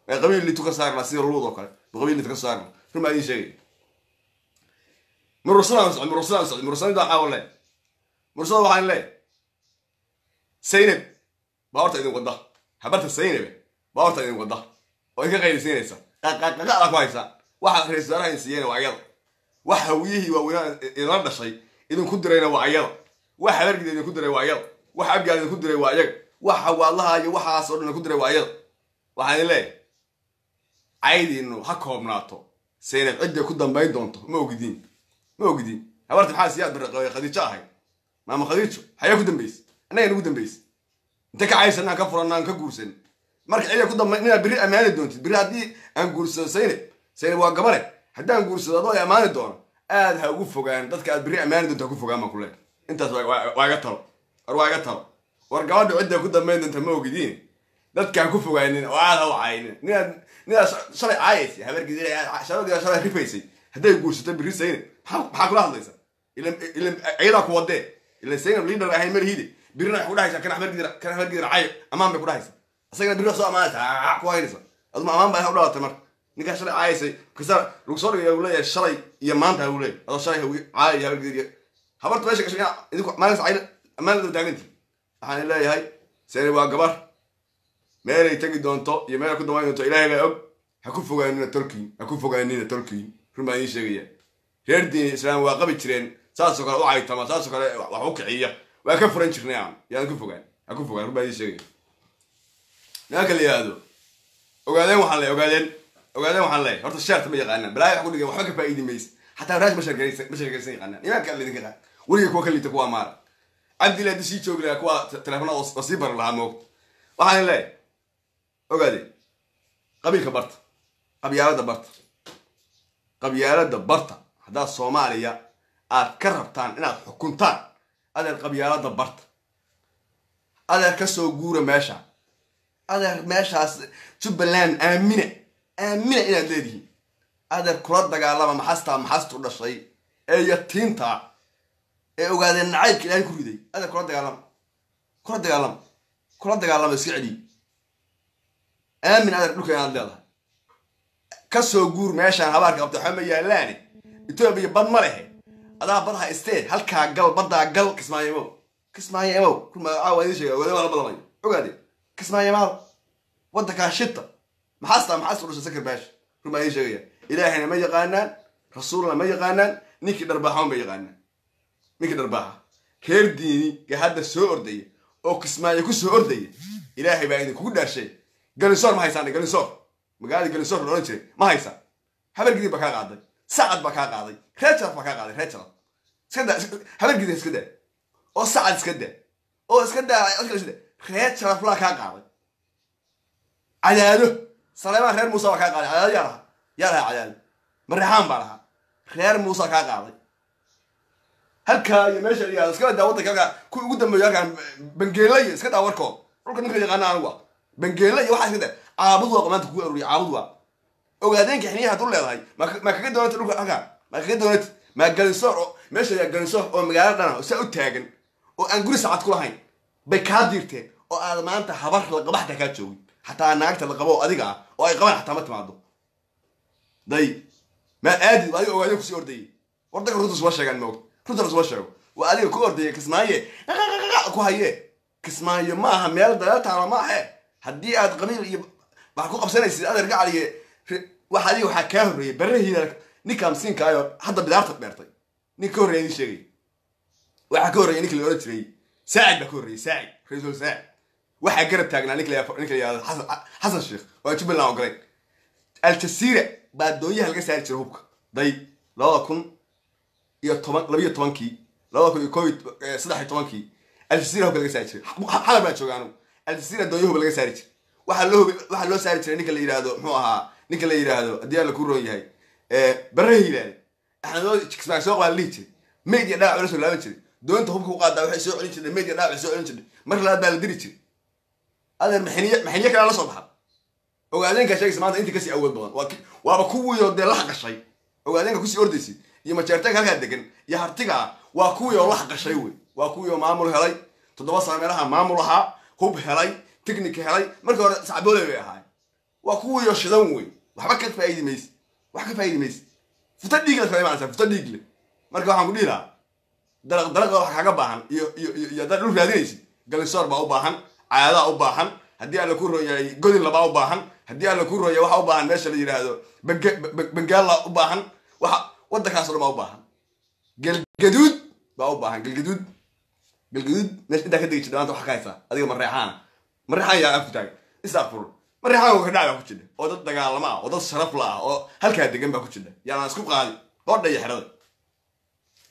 القبيلة اللي تكسر راسي الروض وكذا القبيلة اللي تكسر ثم أي شيء من رسول ده حاول مرسل وحين لا سينب بارت إذن قضى حبرت السينب بارت إذن قضى وإنك غير سينب قاقا كويسا waxa reesana insiyeena waayada waxa wiihi waa inaan dhashay idin ku dirayna waayada waxa wargid idin ku diray waayada waxa abgaad idin ku diray waayaga waxa wallaha iyo waxaas oo dhan ku diray waayada waxaan leeyahay aydiinu ha koobnaato seenad cid ku dambayn doonto ma ogidin habarta maxaa siyaad barqay khadiijo ahay maama khadiijo haya ku dambays anaga nagu dambays inta ka caysana ka furanaan ka guursan marka cid ku dambayn inaa biri amaani doontid biri hadii aan guursan سينب وقبله هدان قرص ضايع أمانة دون هذا هو فوقان ضد كأد بريء أمانة دون تكون فوقان ما كله أنت واقتها ورجعوا عدة كده ما أنت موجودين ضد كأكون فوقان وعلى هو عين نيا شرع عايز يا هبر جدير شرع ريفيسي هدا يقول ستة بريء سينب حقول هذا ليس إلهم عيرك وده إلهم سينب لينا رايحين مرهيدي برينا يقول هاي كان هبر جدير عايز أمام بيقول هاي أصلا بريء صار أمانة كويسة أظن أمام بيقول هذا تمر نيجا شري عايسي كسر لوكسور يقول الشري يمان تقول لي هذا الشري هو عاي يا ولدي خبرت ماشي كشيء إذا ما نسعى ما نقدر تعمل أنا لا هاي سيري واقبر ما لي تجي دونتو يما يكون دوما دونتو إلهي لا أب هكون فوق عنينا تركي رما يشجع هردي إسلام واقبي ترين ساسو كلا وعي تما ساسو كلا وحوكعية وأكفرن شرنيام يعني هكون فوق رما يشجع ناكل يا هذا وقالين وحلا وقالين وحلا هرت الشارع ما يقعنا بلا يقول لي وحكي فايدي ميس حتى راج مشاركين يقعنا يما كان اللي كذا ولي كوا كلي تقوى مار عندي لا دشي شغل كوا تلفون وصيبر لها موت وحنا لا وقالين قبيل كبرت قبيلة دبرت هذا الصومالية أتكررتان إن حكمتان هذا القبيلة دبرت adeer ka soo guura meesha adeer meeshaas Jubbaland aamina inaad leedihiin adeer kula dagaalama maxastu dhashay ee yatiinta ee ogaadeen nacaybka ilaahay ku riday adeer kula dagaalama iska celi aamin adeer dhulka inaad leedahay ka soo guur meeshaan habaarka qabta xama yaalaani Itoobiya bad ma lehe adaa badha isteed halkaa gal badaa gal kismaayo kuma caawayay sheegay wada wala badan ogaade kismaayo waddanka shita maxastu dhashay sakir baash kuma ay sheegay ilaahayna ma yaqaanaan rasuulna ma yaqaanaan ninkii darbaaxoon ba yaqaanaan ninkii darbaaxa reer diini ga hadda soo ordaya oo kismaayo ku soo ordaya ilaahay baa idin kugu dhaashay galisoor ma haysaan galisoor magaalada galisoor loo jeeday ma haysaan habargidii ba ka qaaday saacad ba ka qaaday reejar ba ka qaaday reejar habargidii iska daa oo saacad iska daa oo iska daa reejar afla ka qaaday cadaado Saleemaan reer Muuse ba ka qaaday cadaado yaa cadaado marixaan ba laha reer Muuse ka qaaday halka iyo meesha iyo iska daa waddanka ku ugu dambeeyay halkan bangeelay iska daa warkood dhulka ninka yaqaan anigu bangeelay waxa iska daa caabud waa qamaanta ku ururiyo caabud waa ogaadeenka xiniyaha dul leedahay ma kaga doonto dhulka halka ma kaga doonto ma galisoor meesha yaa galisoor oo magaalada dhan oo u taagan oo aan guri saacad ku lahayn bay ka dirteen oo aad maanta habar la qabaxda ka joogin hatta naagta la qabo adiga oo ay qabaan hatta ma timaado day ma aadi adiga ogaadeen ku sii orday wardaga runta soo sheegan runta soo sheego waa adiga ku orday kismaaye ku haye kismaayo ma aha meel dalataan ma aha haddii aad qabiil iyo wax ku qabsanaysid adeer gacaliye waxa adiga waxa ka horeeyay barahiina ninka amsiinka ayo hadda bidaarta beertay ninka horeeyay sheegay waxa ka horeeyay ninka la oran jiray saacid ba ka horeeyay saacid raiisul saacid waxa garab taagnaa ninka Xasan Sheekh waa Jubbaland oo galay Al Jazeera baa dooyaha laga saari jiray hubka day 2012kii 2013kii Al Jazeera hubka laga saari jiray xalab baa joogaano Al Jazeera dooyaha laga saari jiray waxa loo saari jiray ninka la yiraahdo muxuu ahaa ninka la yiraahdo hadii la ku roon yahay barahiilaad axnadoo kismaa soo qaal liiche media dhaac wala soo laaban jiray doonta hubka u qaadaa waxay soo celin jirtay media dhaac soo celin jirtay mar la baa la diri jiray adeer maxaniya kala la soo baxay ogaadeenka sheegay maanta inta kasi awood badan waaba kuwiyo de la qashay ogaadeenka ku sii ordaysid iyo majeertay halka degan iyo hartiga waa kuwiyo la qashay way waa kuwiyo maamul helay 7 sano meelaha maamul ahaa hub helay technique helay markii hore sacboole way ahaay waa kuwiyo shidan way waxba ka faa'iideemaysid wax ka faa'iideemaysid futa dhiigla faa'iideemaysid futa dhiigla marka waxaan ku dhiilaa dalaq wax kaga baahan iyo dad dhul raadinaysid galisoor baa u baahan caada u baahan hadii aan la ku rooyay godin laba u baahan hadii aan la ku rooyay waxa u baahan meesha la yiraahdo bangaala u baahan waxa waddankaas oo u baahan galgaduud baa u baahan galgaduud meesha inta ka degay jidaan waxa ka haysa adiga marixaan yaa aftaag isaafur marixaan ka dhacay ku jida oo dad dagaalama oo dad sharaf la oo halka degan baa ku jida yaa isku qaadi oo dhay xirada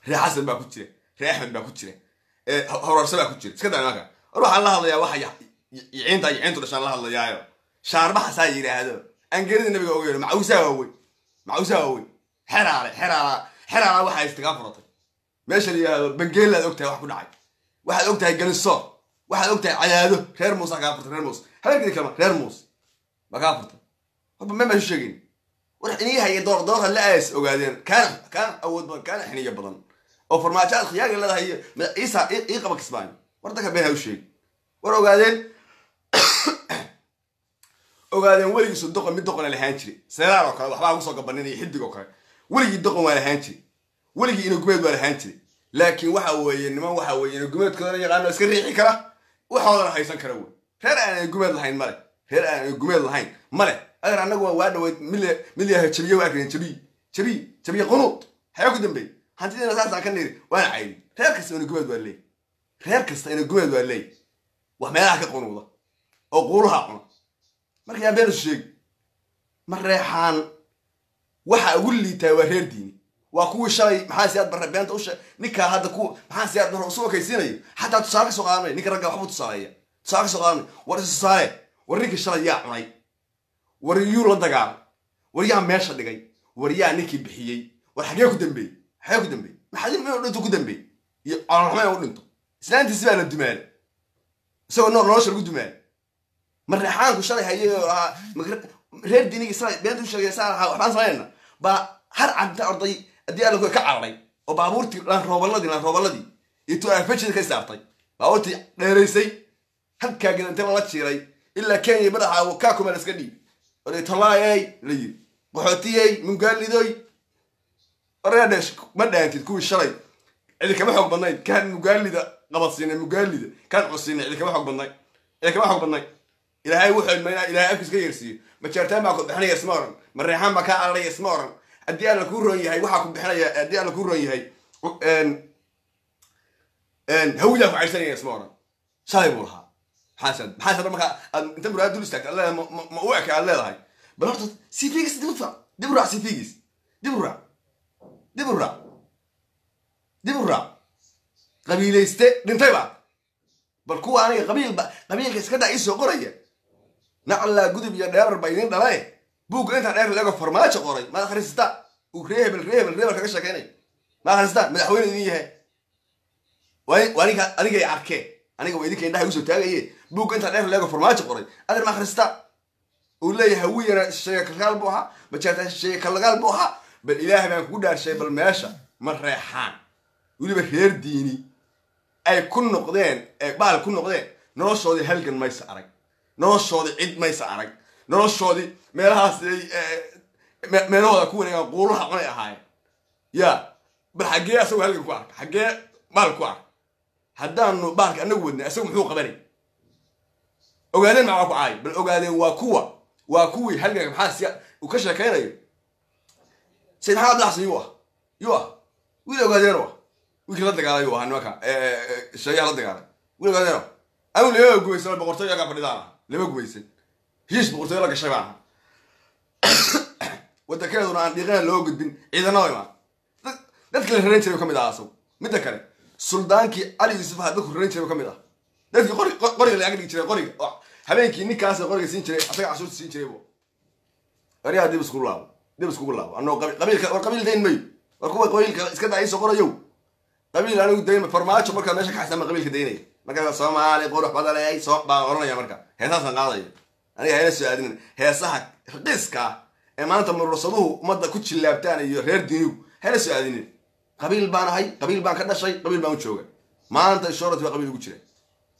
Xasan baa ku jira Axmed baa ku jira horarsa baa ku jira iska daanaka ruuxa la hadlaya waxa yiinta dhashan la hadlayaayo shaarbaha saa yiraahdo aan geerida nabiga ugu yeero macawsa way xeraale waxa istiga furatay meesha la yiraahdo bangeelad ogtahay wax ku dhacay waxaad ogtahay galisoor waxaad ogtahay cadaado reer Muuse ka furtay reer Muuse habeenkii kama reer Muuse ba ka furtay haba ma sheegin war xiniyaha iyo door la aas ogaadeen kan awood badan kan xiniya badan oo farmaajo khiyaar la dahay Isa qaba kisbaan warda been ha sheeg war ogaadeen weli soo doqon mid doqon la ahaan jiray seeraar oo kale waxba ku soo gabanay xidig oo kale weli doqon waa la ahaan jiray weli inuu gumeed waa la ahaan jiray laakiin waxa weeye niman waxa weeye inuu gumeedkooda yaqaan iska riixi kara waxooda haysan kara way reer aan gumeed lahayn male agar anagu waa dhaweyd milyaha jabiye waa keen jabiye qunut hayo ku dambeey hantidina saas ka niri waan caayay reer kasta inuu gumeed waa leey wax meelaha ka qunuuda oo quulaha cuna markii aan been sheeg mareexaan waxa ugu liitay waa reer diini waa kuwii shalay maxaa siyaad barra beenta u sheeg ninka hadda ku maxaa siyaad barra soo kaysiinayo hatta tusaale soo qaadanay ninka ragga waxba tusaaleeya tusaale soo qaadanay war tusaale war ninka shalay yaa cunay war yuu la dagaal war yaa meesha dhigay war yaa ninkii bixiyay war xagee ku dambeey maxaa dhinto ku dambeey iyo alxamay u dhinto islaantiisi baa la dumaale سوى النور نوش القدمان مرة حانك وشري هي reer diiniga Israa'iil been u sheegay saaraha waxaan sameeyna ba har cad arday adii aan ka cararay oo baabuurtii roobaladii iyo afajid ka saartay baabuurtii dheereysay halka galanta la jiray illa Kenya madaxa ka kuma iska dhib oo talaayay leeyay waxootiyay mugaalidoy reedesh ma dhaantid kuwi shalay cidi kama xog badnayd kan mugaalida qabadsiinay mugaalida kan cusina cidi kama xog badnayd ilaahay wuxuu meeyay ilaahay afkiis ka yeersiyo ma jartaa ma ku bixinaya ismooran ma reexan ma ka array ismooran adii aan ku roon yahay waxa ku bixinaya adii aan ku roon yahay hawida ku aysanaya ismooran shalay bulaha حسن ما انت مراد دولستك الله ما وعك على الله بلغت سي فيكس دبرع سي فيكس دبرع قبيله است دنتيبا بل كو اني قبيل اسكدا ايسو قريه نعلا غدب يا دير بايدين دلاي بوق انت دير لغا فرماجه قري ما خريستا وريبل كاga sheekeynay ما خريستا madaxweyne yahay waniga adiga arkay aniga weydinka indhaha usoo taagayay buug inta dheer leego farmaajo qoray adeer ma akhrista oo leeyahay hawiyana sheeka kalgaal buu ahaa ma jeerta sheeka kalgaal buu ahaa bal ilaahay baan ku dhaarshay bal meesha ma reexaan waliba reer diini ay ku noqdeen baal ku noqdeen noloshoodii halgan maysa arag noloshoodii cid maysa arag noloshoodii meelahaas meelahooda ku wareegan quulaha cunay ahaayeen ya bal xagee asoo halgan ku arka xagee baal ku arka haddaanu baarka anagu wadnay asagu muxuu qabanay ogaadeen ma ku caay bal ogaadeen waa kuwii halgan maxaa uu ka sheekaynayo sayid maxamed laxsan yuwa wiil ogaadeen wiil la dagaalay waa nimanka shayga la dagaalay wiil ogaadeen aanu leeyahay gumaysan boqortooyo ka fadhidaan lama gumaysan hiis boqortooyo la gashay baa wadakeeduna aan dhiqaan loo gudbin ciidanada dadka la raran jiray kamid ah asagu midda kale suldaankii Ali Yusuf hadda ku raran jiray kamid ah dadkii qoriga la agdhigi jiray qoriga habeenkii ninkaas qoriga siin jiray asaga casuur siin jiray bo ariya dib isku laabo anoo qabiil deyn may war kuwa qabiilka iska daay soo qorayo qabiil anigu deyn farmaajo marka meesha ka xasan qabiilka deynay marka Soomaali qorox badalay soo baa oranaya marka heesaasan qaadayo aniga hayna soo aadin heesaha qiska ee maanta mursaduhu umada ku jilaabtaan iyo reer diinu hayna soo aadin qabiil baan ahay qabiil baan ka dhashay qabiil baan u joogay maanta shoorad waa qabiil ugu jiray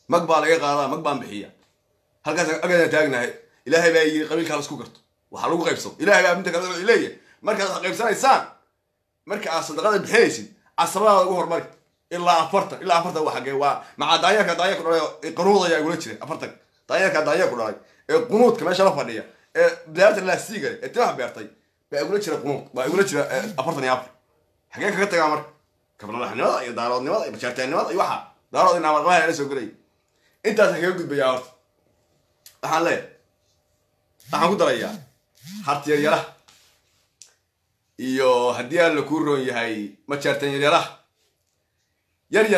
mag baa laga qaadaa mag baan bixiya halkaas agada taagnahay ilaahay baa yiri qabiilka la isku garto waxa lagu qaybsado ilaahay baa midda kale wuxuu leeyahay marka aad qaybsanaysaan marka aad sadaqada bixinaysid asraada ugu hormari ilaa 40 waxa geey waa maca daayaka ku dhalay qanuudaya ugu jiray 40 daayaka ku dhalay ee qunuudka meesha la fadhiya ee beerta la siigay ee taa beertay baa ugu jiray qunuud baa ugu jiray 40 حاجه كده تاع عمر كبر الله حنوده يا دارودنimada iyo jarteennimada iyo waxa daaroodina amarqaha la soo galay intaas ka gudbaya horta waxaan leeyahay waxaan ku darayaa hartiya yara iyo hadii aan la ku roon yahay ma jarteen yara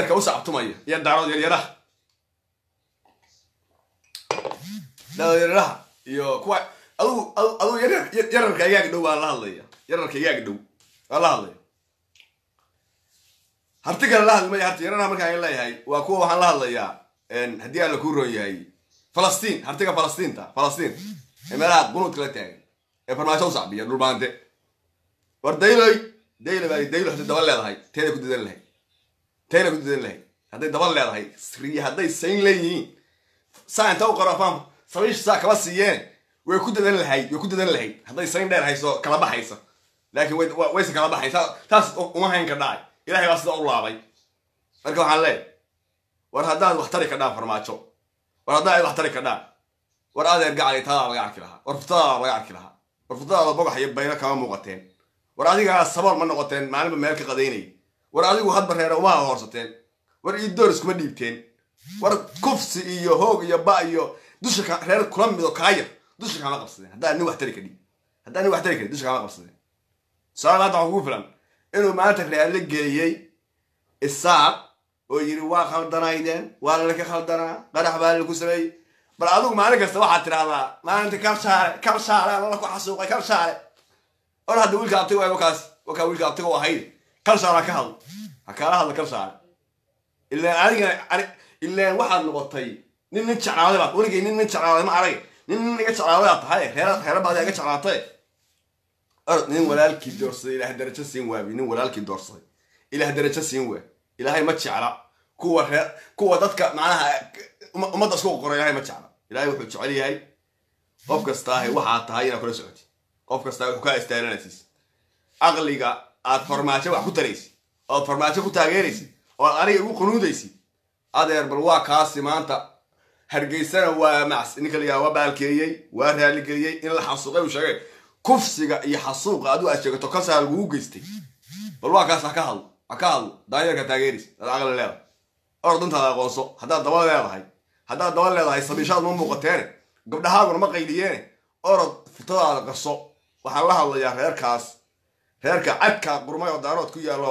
ka u sacabtumaya iyo daarood yara iyo kuwa adu yararka ayaga dhow waa la hadlaya hartiga la hadlay hartiyarana marka ay leeyahay waa kuwa waxaan la hadlayaa hadii aan la ku roon yahay Falastiin hartiga Falastiin meelaha qunuud kala taagan ee farmaajo saabiya dhulbaante war daylo hadii daba leedahay teeda ku didan lahayd hadii daba leedahay sriya hadday sayn leeyihiin saanta u qarafaan sabiish saa kaba siiyeen way ku didan lahayd hadday sayn dheer hayso kala baxaysa laakiin way kala baxaysa taas uma hayn ka dhacay ilaahay baa sida u laabay marka waxaan leeyahay war haddaad wax tari ka dhaa farmaajo war haddaad wax tari ka dhaa war adeer gacay taa laga arki lahaa war futada bogax iyo bayna kama muuqateen war adiga sabab ma noqoteen maalinba meel ka qadaynay war adigu hadba reer uma horsateen war idoors kuma dhiibteen war kufsi iyo hoog iyo ba iyo dusha ka reer kula mido kaaya dusha kama qabsadeen haddaad wax tari ka dhig dusha kama qabsadeen salaada ugu filan inuu maanta reer la geeyay isaaq oo yiri waa khaldanaydeen waa la ka khaldanaa qarax baa lagu sameeyay bal adigu maalin kasta waxa tiraahdaa maalinta kabshaare la ku xasuuqay kabshaare oo hadda wiilka abtiga waa kaas waka wiilka abtiga waa hayd kabshaare ka hadal kabshaare ilaa waxaad noqotay nin jeclaaday baad weligay nin jeclaaday ma arag nin iga jeclaaday aad tahay reer baad iga jeclaatay أرد نين ولا الكي دورسي إلى هدرجة سين وابي نين ولا الكي دورسي إلى هدرجة سين واب إلى هاي ما تشعر كوة ضدك معناها ما تسوق قرية هاي ما تشعر إلى هاي وحش علي هاي قف كستاهي وحات هاي أنا كل سعودي قف كستاهي وكا استعلاناتيس أغلقا عاد فرماتي وحكو تريسي أو فرماتي وحكو تاغيريسي أو أريد أقول قنوديسي هذا يربلوا كاسي ما أنت هرجيسنا ومعس إنك اللي هو بالكيي وهرجي الكيي إن الحصوقي وشغال كفسيga iyo xasuuqa adu aad sheegto ka saar lagu geystay bal waa kaas ka hadal daayirka taageeris aqal leeyahay ordunta aqoonso hadaa daba leedahay sabiishaad ma muuqateen gabdhahaaguna ma qayliyeen orod fitadaada qarso waxa la hadlayaa reerka cadka qurmay oo daarood ku yaalo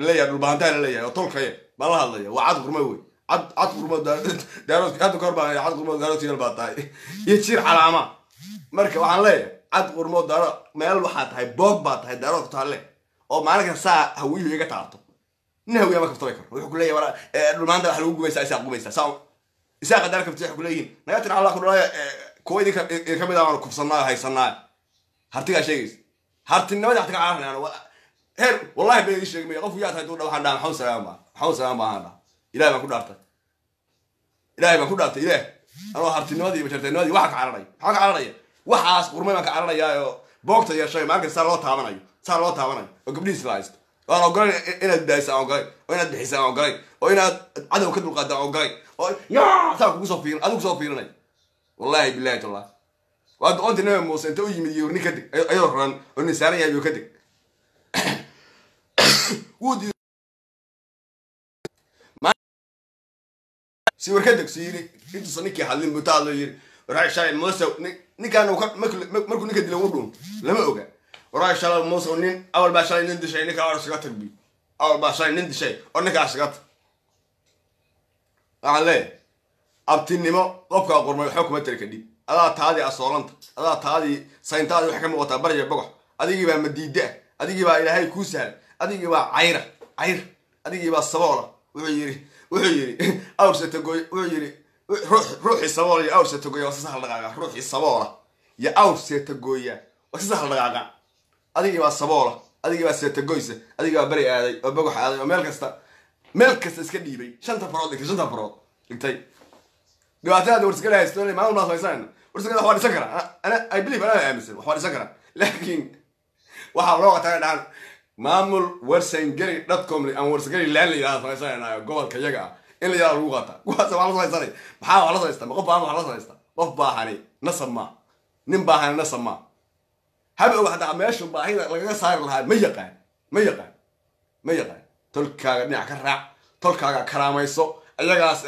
leeyahay dhulbaantaan leeyahay oo tolkay ma la hadlaya waa cad qurmay way cad qurmay daarood ka korbaan cad qurmay daarood yeel baatay iyo jir calaama marka waxaan leeyahay عاد قرمود دارو مال waxaa tahay boog baa tahay daro taale oo maalinka saa hawiyo iga taabto hawiyo ma kafto karo wuxuu kuleeyahay wala dhulmaanta wax lagu gumaysaa isaa qadar kafto wuxuu kuleeyahay nagatin Allah ku dhalaay kooydi ka mid ah kufsanaa haysanaa hartiga sheegis hartinimada hartiga caarnaa heer wallahi bay sheegmay qof yaa tahay duu waxaan dhaam xaw salaam baan ilaahay baan ku dhaartay ilaahay anoo hartinimadii bajartanimadii waxa ka cararay waxaas qurmay ma ka cararayaa boogta yeeshay marka saa loo taabanayo oo gabdhiis la haysto oo ogolay inaad daaysan ogolay oo inaad bixisan ogolay oo inaad cadow ka dulqaadan ogolay oo yaa saa kugu soo fiirin adigu soo fiirinay wallahi billahi taala waad oonti nabi muuse inta u yimid iyo ninka ayuu ran oo nin saaran yahay ka dig wudi si warkadeg siiri intu saniki hadlin butaalo yiri raashay muuse ninkan markuu ninka dilay uu lama oga waraay shalay muuse nin awal baa shalay nin dishay ninka arsiga tagbi awal baa shalay nin dishay oo ninka arsiga ale abtinimo qofka qormay xukuma tirkadi adaa taadi asoolanta adaa taadi sayntaadi wax ka muuqata bariga bogox adigii baa madiida adigii baa ilaahay ku sahal adigii baa cayr adigii baa saboola wuxuu yiri awrsata gooy wuxuu yiri روحي صبورة يا أورسة تقويا وسهل دقاقة روحي صبورة يا أورسة تقويا وسهل دقاقة أديك بقى صبورة أديك بقى ستقويسة أديك بقى بري هذا وبقوح هذا وملكست اسكدي بي شنطة فراد لكتاي دلوقتي هذا ورسكلها يستولي ما هو ناس ويسان ورسكلها حوالي سكرة أنا I believe أنا أمسل حوالي سكرة لكن وحاولوا تعالى maamul warsan gari dadkom aan warsagari laan leeyahay faysanaa gobolka yaga in la yar ugu qata kuwaas waa la saysanay maxaa waa la saystaa qof baa wax la saystaa qof baahani nasama nin baahani nasama haba waxa meesha baahida laga saar lahaa ma yaqaan tolkaaga dhinac ka raac tolkaaga karaamayso ayagaas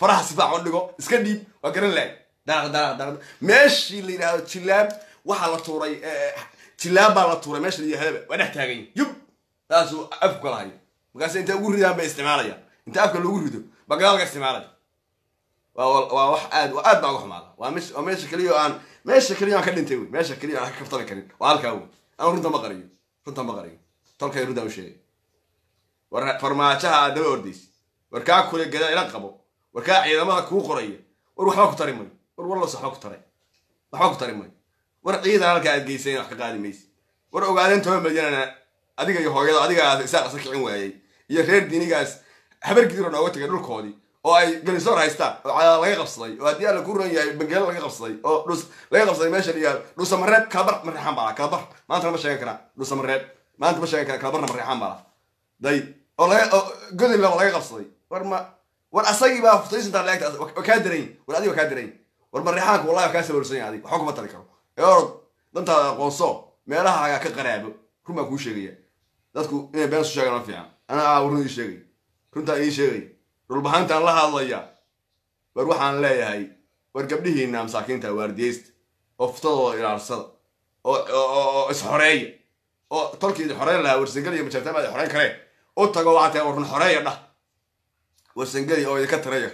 faraha si fiican dhigo iska dhiib waa garan leh daaq meeshii la yiraahdo jilaab waxa la tuuray jilaab baa la tuuray meeshii la yiraahdo waa dhex taagan yub taasu afku lahay markaas inta ugu ridaan bay isticmaalaya inta afka lagu rido bagaalka isticmaalaya waa wax aad baa uga xumaada waa meesha kaliya aan ka dhintay meesha kaliya aan ka kaftami karin waa halkaa aan runta ma qariyo tolkay runta u sheegay war farmaajaha daba ordays war ka kule gada ila qabo war ka ciidamada ku qoraya war waxba ku tarimay war wallo sax ku tarimay war ciidan halka aad geysay wax ka qaadi maysi war ogaadeen toban milyan adiga iyo hooyada adiga aad isaaq saxin waayay iyo reer diinigaas habar gidir oo tagay dhulkoodii oo ay galisoor haystaan oo calaal laga qabsaday oo hadii la ku ran yahay bangal laga qabsaday oo dhus laga qabsaday meesha dhiyaal dhus mareeb kala marxan baa kala bar maanta ma sheegan kara dhus mareeb maanta ma sheegan kara kala barna marxan baa day oo godin laga qabsaday war asagii baa futaysan taa laagta ka dareyn war adiga ka dareyn war marxanku wallahi ka sabarsan yahay adiga xukuma tari karo danta qoonso meelaha ka qaraabo ruma ku sheegaya dadku inay been soo sheegaan fiican ana runtii sheegay runta ay sheegay rulbaxanta la hadlaya war waxaan leeyahay war gabdhihiina masaakiinta waardiyeysta oo ftadooda ilaalsada oo isxoreeya oo tolkii xoreyn lahaa warsangal iyo majartamaad xoreyn kare oo tago waxa warun xoreeya dhah warsangal oo ka taraya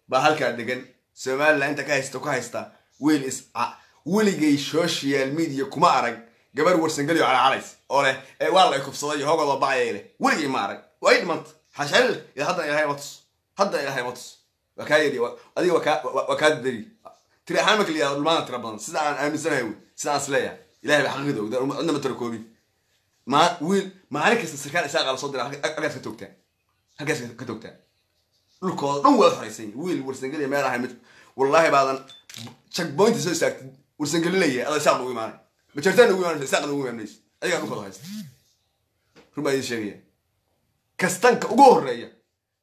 ba halka degan Soomaaliland inta ka haysta weel weligay social media kuma arag gabar warsangal iyo calaalays oo leh waa la kubsaday hogooda baayay weligay ma arag way dhimant xashal hadda ilaahay matus وكايدي ادي وكاد دري تري حالك اللي ما ترى بان سدا ان سنه سدا سليا الهي بحقيقه عندنا متركوبي ما ويل ما عليك السكان اساق على صدر اقاس كتوغتان halkaas ka togtaan dhulkooda dhan waa xoreysan wiil warsangal meel ahay wallahi baadan checkpoint soo istaagtay warsangalinaya adaa saaq ugu imaanay ma jirtaan ugu imaanay saaq ugu imaanay adiga ku fadhiyo haysta rubaay sheegaya kastanka ugu horeeya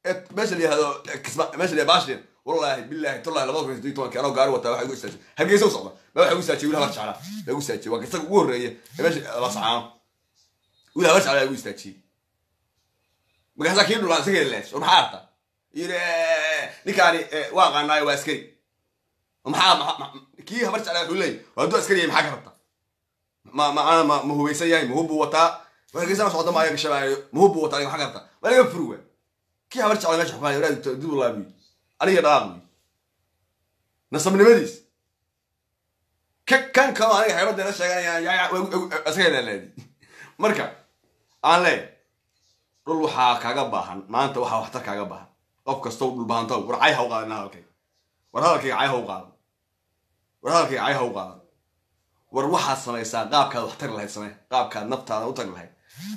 ee meesha la yiraahdo meesha la baashir wallahi billahi tallahi labada kun iyo 12 gaar wata waxa ugu istaagtay halkaas soo socda ma waxa ugu istaagtay wiil jacala ugu istaagtay waa kastanka ugu horeeya ee meesha la saxaan wiil jacala ugu istaagtay markaas kii dhulaan saga leesh oo maxaarta yiri ninkaani waa qaanay waa askari maxaa kii habar jacala xulay waa doo askari maxaa ka rabta ma hubaysan yahay muhub wata wargeysan socdo ma ayaga shabaay muhub wata maxaa ka rabta walaga furwa kii habar jacala meesha xubay walaad dib laabi aniga dhaaqmi nasabnimadiis kan kama aniga haybada la sheeganaya askari leedi marka aan leeyahay dhul waxa kaaga baahan maanta waxa waxtar kaaga baahan qof kasto dhul baahan taw war ay haw qaadana halkay war halkay ay haw qaad war halkay ay haw qaad war waxa sameeysa qaabka waxtar lahayd samee qaabka naftaada u tag lahayd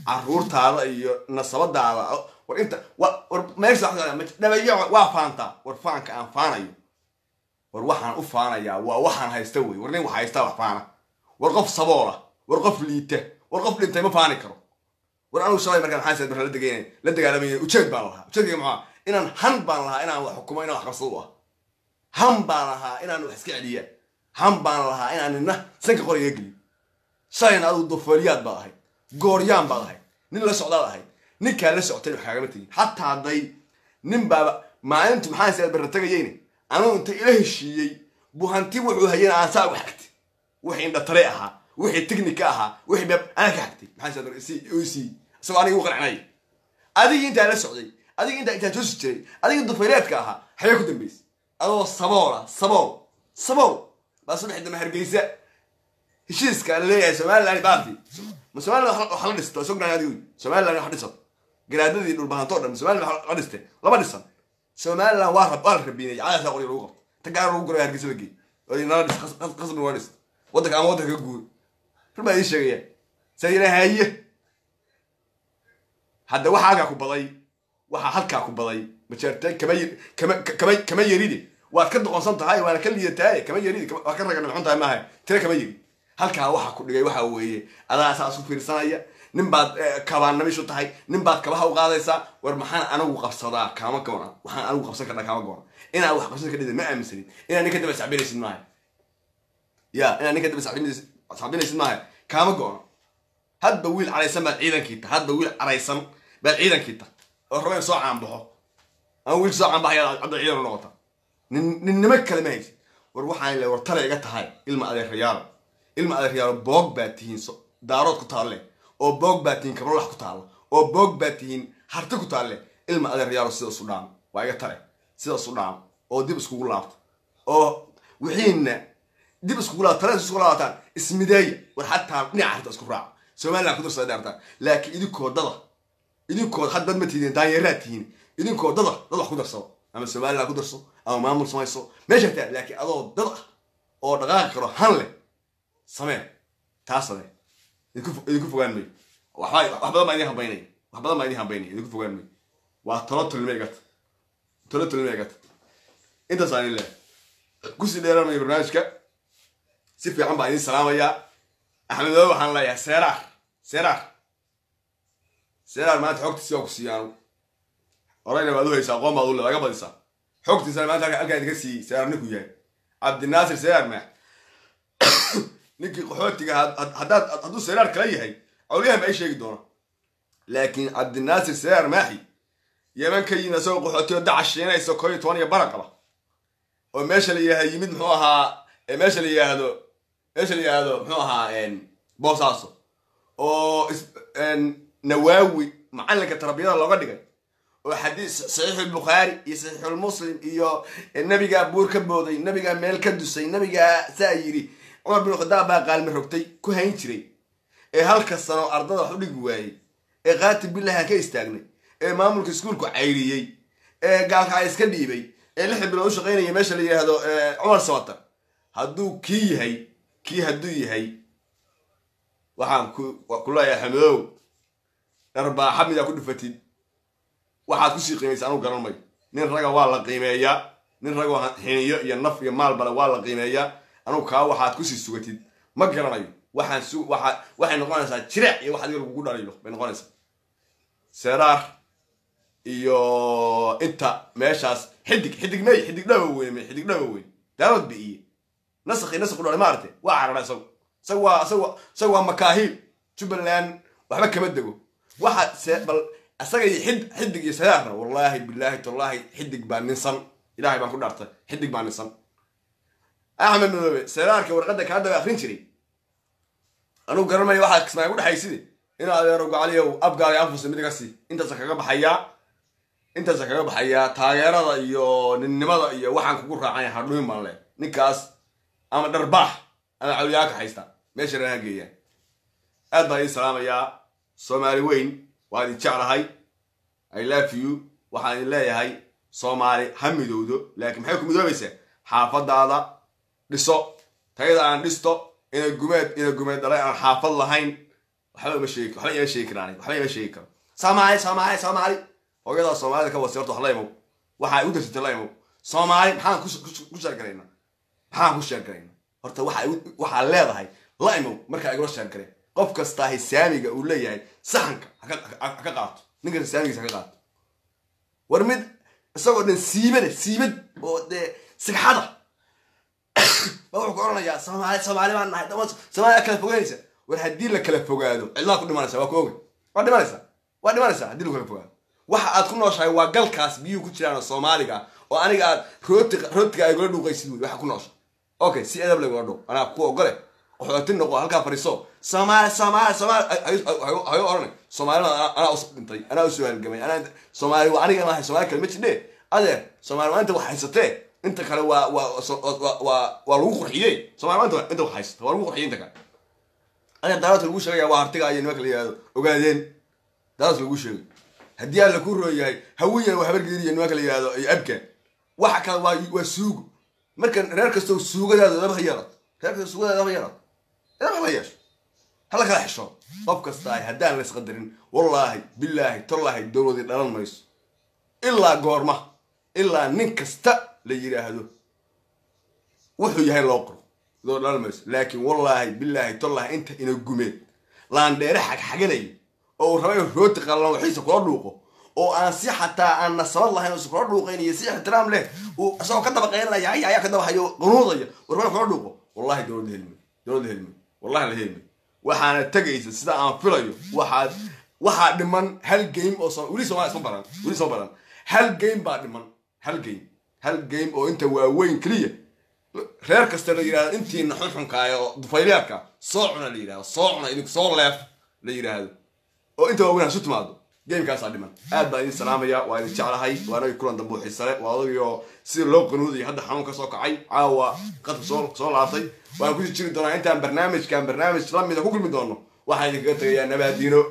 caruurtaada iyo nasabadaada war inta war meesha waxa dhabayo waa faanta war faanka aan faanayo war waxaan u faanaya waa waxaan haysta way war nin waxa haysta wax faana war qof saboola war qof liita war qof dhintay ma faani karo war anu shalay markaan xaasad bar la degeynay la dagaalamay ujeed baan lahaa ujeedka maxaa inaan han baan lahaa inaan wax xukumo inaan wax qabsado ah han baan lahaa inaan wax iska celiya han baan lahaa inaan sanka qoriga geli shayn adu dofoliyaad baa ahay gooryaan baa ahay nin la socdaa ahay ninka la soctay wax kaaga matay hatta haday nin baaba maalintu maxaa sayid bar tagayeen anuu inta ila heshiiyay buhanti wuxuu hayeen aan saa wax xigtay wixii inda tare ahaa wixii technique ahaa wixii bab aan ka xigtay maxaa sayid si soo aniga u qanacnay adiga inta la socday adiga inta joosi jiray adiga dufayleedka ahaa xayaa ku dambeys adoo sabool bas wixii dama hargeysa heshiiska leeyahay Soomaaliland baaqti ma Soomaaliland waxa la dhisto soo ganaadi Soomaaliland waxa dhiso garaadadii dhul bahanto dhan Soomaaliland waxa la dhistay laba dhisan Soomaaliland waa rabinay caada qori lagu qabto tagaar lagu goray hargeysa lagi oo inaa qasab waa dhist wadanka ama wadanka guur ruba ay sheegayaan sayrahaye hadda waxa ku baday waxa halka ku baday ma jeertay kama yaridi waa ka doqonsan tahay waana ka liidataa kama yaridi waa ka ragan xunta ma ahay tira kama yiri halka waxa ku dhigay waxa weeye adaa asaas u fiirsanaya nin baad kabaanamisho tahay nin baad kabaha u qaadaysa war maxaan anigu qabsadaa kama goona waxaan anigu qabsan karnaa kama goona inaan wax qabsan ka dhigay ma aaminsanin inaan ninka daba sacbinaysid maahay ya inaan ninka daba sacbinaysid maahay kama goona hadba wiil caraysan baa ciidankiita hadba wiil caraysan bal ciidankiita oo rabeen soo caan baxo aan wiil soo caan baxay abda ciidan noqota nin nima kale ma haysid war waxaan leeyahay war tale iga tahay ilma adeer boog baatihiin daarood ku taale oo boog baatihiin kablax ku taalo oo boog baatihiin harti ku taale ilma adeer sida Suudaan waa iga tale sida Suudaan oo dib iskugu laabto oo wixiina dib iskugu laabto tale iskugu laabtaan ismideey war hatta dhinaca harta isku raac Soomaaliland ku darsaday daarta laakiin idinkood hadda ma tiidin daayiraatihiin idinkood dad wax ku darsado ama Soomaaliland ku darso ama maamul samayso meesha taa laakiin adoo dad oo dhaqaaq karo han leh samee taasade idinku fogaan may wax badan ma idin hambaynay idinku fogaan may waa talo tulmeegat inta saanin leh ku si dheeranay barnaamijka si fiican baa idin salaamaya Axmed waxaan leeyahay seeraar maanta xogtiisa ku siiyaan orayna baad u haysaa qoom baad u laga badisa xogtiisa maanta halka idinka sii seeraar ninku yahay Cabdinaasir seeraar ma ninkii qaxootiga hadduu seeraar kala yahay awliyaha ma ay sheegi doona laakiin Cabdinaasir seeraar maaxi yeeman ka yina soo qaxootiga dacashiinayso 12 baraqaba oo meesha la yahay yimid muxuu ahaa meesha la yiraahdo muxuu ahaa boosaaso oo nawaawi macalinka tarbiyada looga dhigay oo xadiis saxiix al-Bukhari iyo saxiix al-Muslim iyo nabiga buur ka booday nabiga meel ka dusay nabiga saayiri Umar bin Khadaab baa qaalmi rogtay ku hayn jiray halka sano ardada wax u dhigi waayay qaatib billaah ka istaagnay maamulka iskuulku cayriyay gaalka iska dhiibay اللي حب لو شقينا يمشي اللي هذا عمر سواتر هدو كي هدو يهي وحام كلها يا حمدو أربعة حمد يكون فتيد waxaad ku sii qiimaysan uu garan may nin raga waa la qiimeeyaa nin raga hiniyo iyo naf iyo maal bala waa la qiimeeyaa anu ka waxaad ku sii sugatid ma garanayo waxay noqonaysaa jirac iyo waxa adiga ugu dhaliilo bay noqonaysaa seraar iyo inta meeshaas xidig dhaw weyn daawad biiye nasakhi dhalo maarte waa cararayso sawa makaahil Jubaland waxba kama dago waxa bal asagay xidig iyo saraarna wallahi billahi tallahi xidig baan ninsan ilaahay baan ku dhaartay xidig baan ninsan ahmed madoobe saraarka warqada ka hadda akhrin jiray anu garanay waxa kasmay u dhaxayside in adeero gacaliyo abgaay afus midigasi intaas kaga baxaya taageerada iyo ninnimada iyo waxaan kugu raacay hadhuun baan leh ninkaas ama darbaax ama cawliyaaka haysta meesha raageeya aad baa salaamaya Soomaali weyn waadi jeclahay I love you waxaan leeyahay Soomaali hamidoodo laakiin maxay ku midoobaysaa xaafadaada dhiso tayada aan dhisto ina gumeed dhalay aan xaafad lahayn waxba ma sheegi karo Soomaali hooyada Soomaalida ka wasirto halaymo waxa u dirtay laymo Soomaali maxaan ku sheegaynaa horta waxa leedahay laymo marka ay golo sheegaynaa qof kasta hisaamiga uu leeyahay saxanka ka qaato ninka hisaamigiisa ka qaato war mid isagoo dhan siibad oo de sigxada wuxuu ku oranayaa Soomaali baan nahay Soomaali kala fogaanaysa war hadii la kala fogaado cidla ku dhimanaysa waa ku oge waa dhimanaysa hadii la kala fogaado waxa aad ku nooshahay waa galkaas biyo ku jiraan Soomaaliga oo aniga aad rootiga ay golo dhuuqaysid waxa ku nooshahay okay si adab lagu wado ana ku ogole waxaad noqo halka fariiso Soomaali ayo oranay Soomaali ana usbintay ana u su'aal gamay ana Soomaali waa aniga ma Soomaali kalma jidee adeer Soomaali maanta wax haysatee inta kale waa lagu qurxiyay Soomaali maanta inta wax haysatee waa lagu qurxiyay inta kale ana daawada lagu sheegay waa hartiga ay nimanka leeyahay ogaadeen daawada lagu sheegay hadii aan la ku rooyahay hawiyan wax bargeeriyo nimanka leeyahay ay abka waxa kale waa suuq markan reer kasto suugadaada laba yara reerka suugadaada laba yara لا ياش هلا كلا حشو طب كستاي هدان ليس قدرين والله بالله تالله الدولة دي دلال ميس إلا قورمة إلا ننكستا ليجري هدو وحو يهي لوقر دلال ميس لكن والله بالله تالله انت إنو قميت لان دي رحك حقني أو رمي روتي قال الله حيسا قرار لوقو أو أنسي حتى أن نصر الله إنو سقرار لوقين يسيح احترام له وأسوأ كدب غير لا يا كدب حيو قنوضي ورمي قرار لوقو والله دولة هلمي والله الهيمي وحنا تجيز سدا عن فيليو واحد دمان هل جيم أو ولي سمعان هل جيم بعد دمان هل جيم أو أنت وين كليه غير كستر ليرا أنت نحن كايو ضفيليك صاعنا ليرا صاعنا إنك صار لف ليرا هذا أو أنت وين شو تمادو جيم كاس عدمان هذا السلام يا وين شعر هاي وأنا يكون ضبوح السلام وهذا يو سير لو قنودي هذا حمون كسوق عي عوا قد صول عاطي وأنا كنت تشيل دونا أنت برنامج كان برنامج لم يدخل من دونه واحد يقول يا نبي دينه